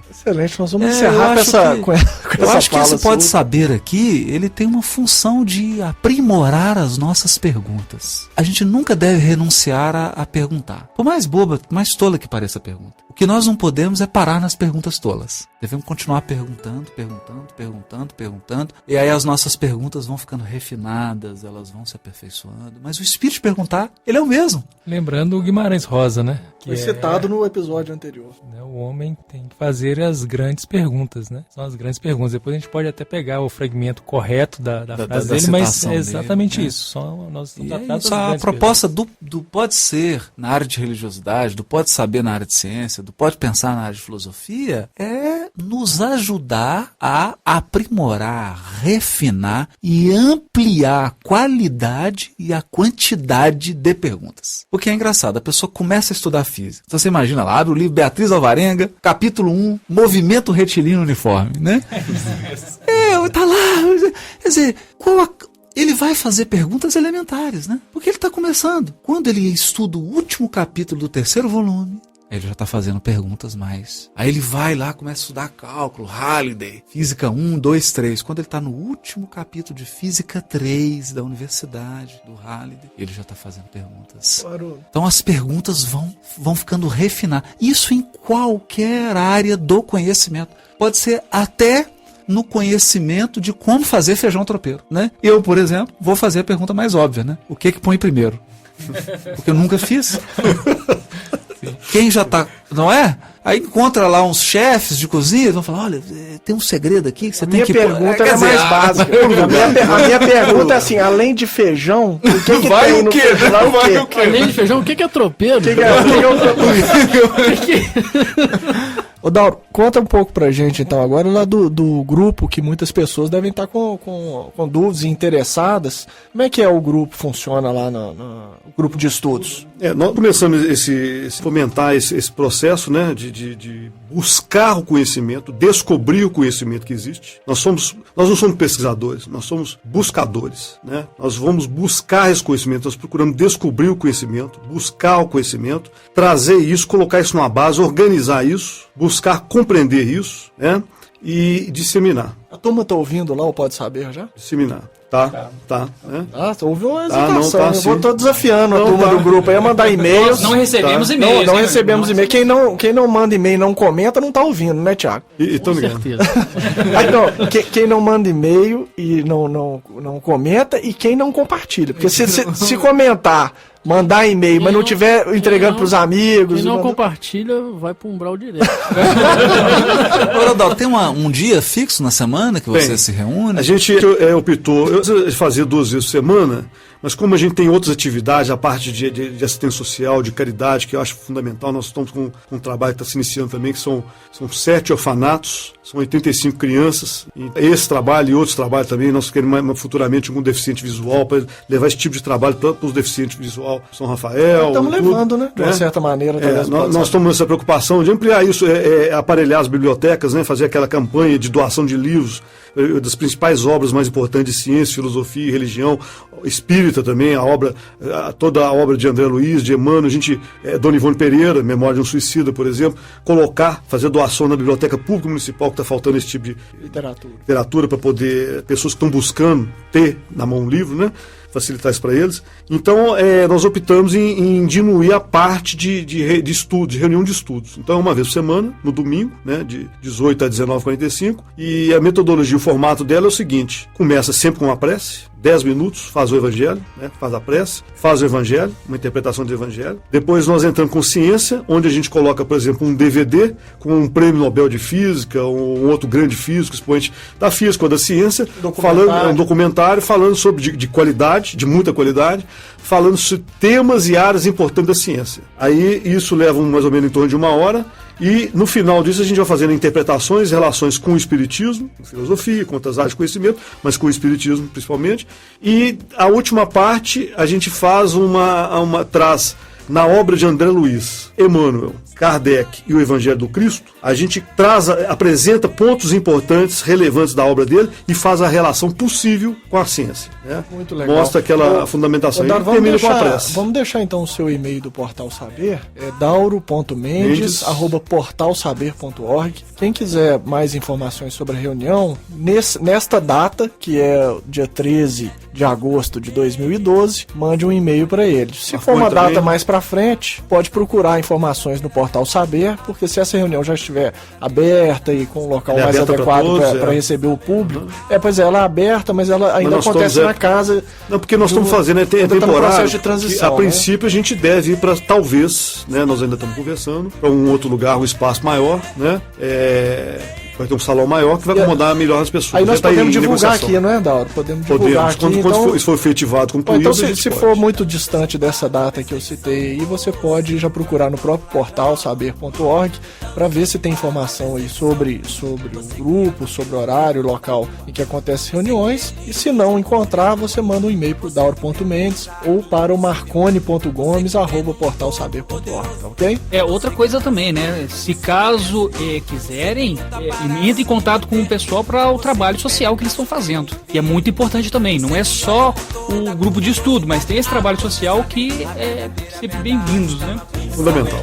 excelente, nós vamos encerrar com essa eu acho que esse Pode sua. Saber aqui, ele tem uma função de aprimorar as nossas perguntas. A gente nunca deve renunciar a perguntar. Por mais boba, mais tola que pareça a pergunta. O que nós não podemos é parar nas perguntas tolas. Devemos continuar perguntando. E aí as nossas perguntas vão ficando refinadas, elas vão se aperfeiçoando. Mas o espírito de perguntar, ele é o mesmo. Lembrando o Guimarães Rosa, né? Foi citado no episódio anterior. O homem tem que fazer as grandes perguntas, né? São as grandes perguntas. Depois a gente pode até pegar o fragmento correto da frase dele, mas é exatamente dele, isso. Só nós a proposta do Pode Ser na área de religiosidade, do Pode Saber na área de ciência, do Pode Pensar na área de filosofia, é nos ajudar a aprimorar, refinar e ampliar a qualidade e a quantidade de perguntas. Porque é engraçado, a pessoa começa a estudar física. Então você imagina lá, abre o livro Beatriz Alvarenga, capítulo 1, Movimento Retilíneo Uniforme, né? Tá lá, quer dizer, ele vai fazer perguntas elementares, né? Porque ele está começando. Quando ele estuda o último capítulo do 3º volume, ele já está fazendo perguntas mais. Aí ele vai lá, começa a estudar cálculo, Halliday, Física 1, 2, 3. Quando ele está no último capítulo de Física 3 da Universidade do Halliday, ele já está fazendo perguntas. Claro. Então as perguntas vão ficando refinadas. Isso em qualquer área do conhecimento. Pode ser até no conhecimento de como fazer feijão tropeiro, né? Eu, por exemplo, vou fazer a pergunta mais óbvia, né? O que põe primeiro? Porque eu nunca fiz. Quem já tá, não é? Aí encontra lá uns chefes de cozinha e vão falar, olha, tem um segredo aqui que você tem que... Minha pergunta é mais básica. A minha pergunta é assim, além de feijão, o que vai tem o quê? Vai o quê? Além de feijão, o que é tropeiro? Ô Dauro, conta um pouco pra gente então agora lá do grupo, que muitas pessoas devem estar com dúvidas e interessadas. Como é que o grupo funciona lá no grupo de estudos? Nós começamos fomentar esse processo, né, de buscar o conhecimento, descobrir o conhecimento que existe. Nós não somos pesquisadores, nós somos buscadores, né? Nós vamos buscar esse conhecimento, nós procuramos descobrir o conhecimento, buscar o conhecimento, trazer isso, colocar isso numa base, organizar isso, buscar compreender isso, né, e disseminar. A turma tá ouvindo lá, ou pode saber já? Disseminar. Tá. Né? Ouviu uma hesitação. Sim. Tô desafiando a turma do grupo aí a mandar e-mails. Nós não recebemos e-mails. Não recebemos e-mail. Quem não manda e-mail e não comenta, não tá ouvindo, né, Thiago? Com certeza. Então, quem não manda e-mail e não comenta, e quem não compartilha. Porque se comentar, mandar e-mail, mas não tiver entregando pros amigos... Quem não compartilha, vai pro umbral direto. Ô, Rodolfo, tem um dia fixo na semana que você se reúne? A gente optou de fazer 2 vezes por semana, mas como a gente tem outras atividades, a parte de assistência social, de caridade, que eu acho fundamental, nós estamos com um trabalho que está se iniciando também, que são 7 orfanatos, são 85 crianças. E esse trabalho e outros trabalhos também, nós queremos futuramente um deficiente visual, para levar esse tipo de trabalho para os deficientes visual, São Rafael. Estamos levando, né? De uma certa maneira. Nós estamos nessa preocupação de ampliar isso, aparelhar as bibliotecas, né, fazer aquela campanha de doação de livros, das principais obras mais importantes de ciência, filosofia e religião, espírita também, toda a obra de André Luiz, de Emmanuel, Dona Ivone Pereira, Memória de um Suicida, por exemplo, fazer doação na Biblioteca Pública Municipal, que está faltando esse tipo de literatura para poder, pessoas que estão buscando ter na mão um livro, né? Facilitar isso para eles. Então, nós optamos em diminuir a parte de estudo, de reunião de estudos. Então, uma vez por semana, no domingo, né, de 18 a 19h45, e a metodologia, o formato dela é o seguinte: começa sempre com uma prece, 10 minutos, faz o evangelho, né, faz a prece, faz o evangelho, uma interpretação do evangelho. Depois nós entramos com ciência, onde a gente coloca, por exemplo, um DVD com um prêmio Nobel de Física, um outro grande físico, expoente da física ou da ciência, um documentário falando sobre de qualidade, de muita qualidade, falando sobre temas e áreas importantes da ciência. Aí isso leva mais ou menos em torno de 1 hora, e no final disso a gente vai fazendo interpretações, relações com o espiritismo, com filosofia, com outras áreas de conhecimento, mas com o espiritismo principalmente. E a última parte a gente faz traz na obra de André Luiz, Emmanuel, Kardec e o Evangelho do Cristo, a gente apresenta pontos importantes, relevantes da obra dele e faz a relação possível com a ciência, né? Muito legal. Mostra aquela fundamentação e termina com a prece. Vamos deixar então o seu e-mail do Portal Saber, dauro.mendes@portalsaber.org. Quem quiser mais informações sobre a reunião, nesta data, que é dia 13 de agosto de 2012, mande um e-mail para ele. Se for uma data mais para frente, pode procurar informações no Portal Saber, porque se essa reunião já estiver aberta e com um local mais adequado para receber o público, ela é aberta, mas ela ainda acontece na casa. Não, porque nós estamos fazendo temporário, processo de transição, a princípio a gente deve ir para, talvez, né, nós ainda estamos conversando, para um outro lugar, um espaço maior, né? Vai ter um salão maior que vai acomodar melhor as pessoas. Aí nós podemos divulgar aqui, não é, Dauro? Podemos divulgar aqui. Quando isso for efetivado, concluído, então, se for muito distante dessa data que eu citei aí, você pode já procurar no próprio portal saber.org para ver se tem informação aí sobre o grupo, sobre o horário, o local em que acontecem reuniões. E se não encontrar, você manda um e-mail para o dauro.mendes ou para o marcone.gomes@portalsaber.org, tá ok? Outra coisa também, né? Se caso quiserem, entre em contato com o pessoal para o trabalho social que eles estão fazendo. E é muito importante também, não é só o grupo de estudo, mas tem esse trabalho social que é sempre bem-vindos, né? Fundamental.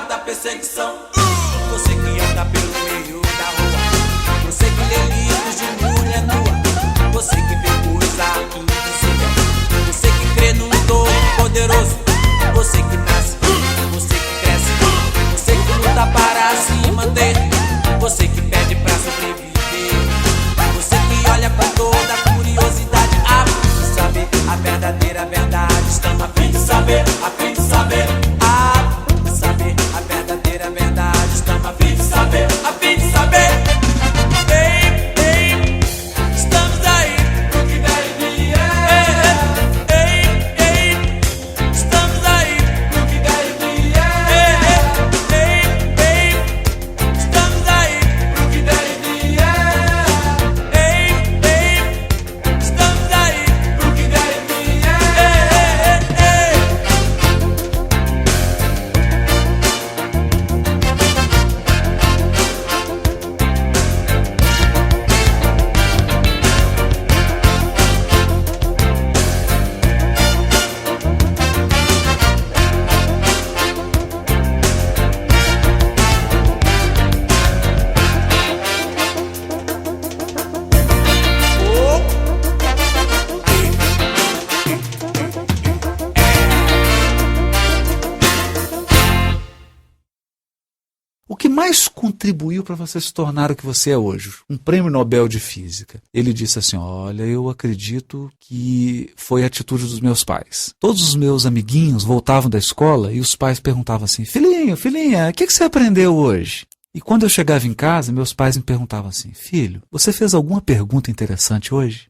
Da perseguição, você que anda pelo meio da rua, você que lê livros de mulher nua, você que vê coisa invisível, você que crê num Todo-Poderoso, você que nasce, você que cresce, você que luta para se manter, você que pede pra sobreviver, O que mais contribuiu para você se tornar o que você é hoje? Um prêmio Nobel de Física. Ele disse assim, olha, eu acredito que foi a atitude dos meus pais. Todos os meus amiguinhos voltavam da escola e os pais perguntavam assim, filhinha, o que você aprendeu hoje? E quando eu chegava em casa, meus pais me perguntavam assim, filho, você fez alguma pergunta interessante hoje?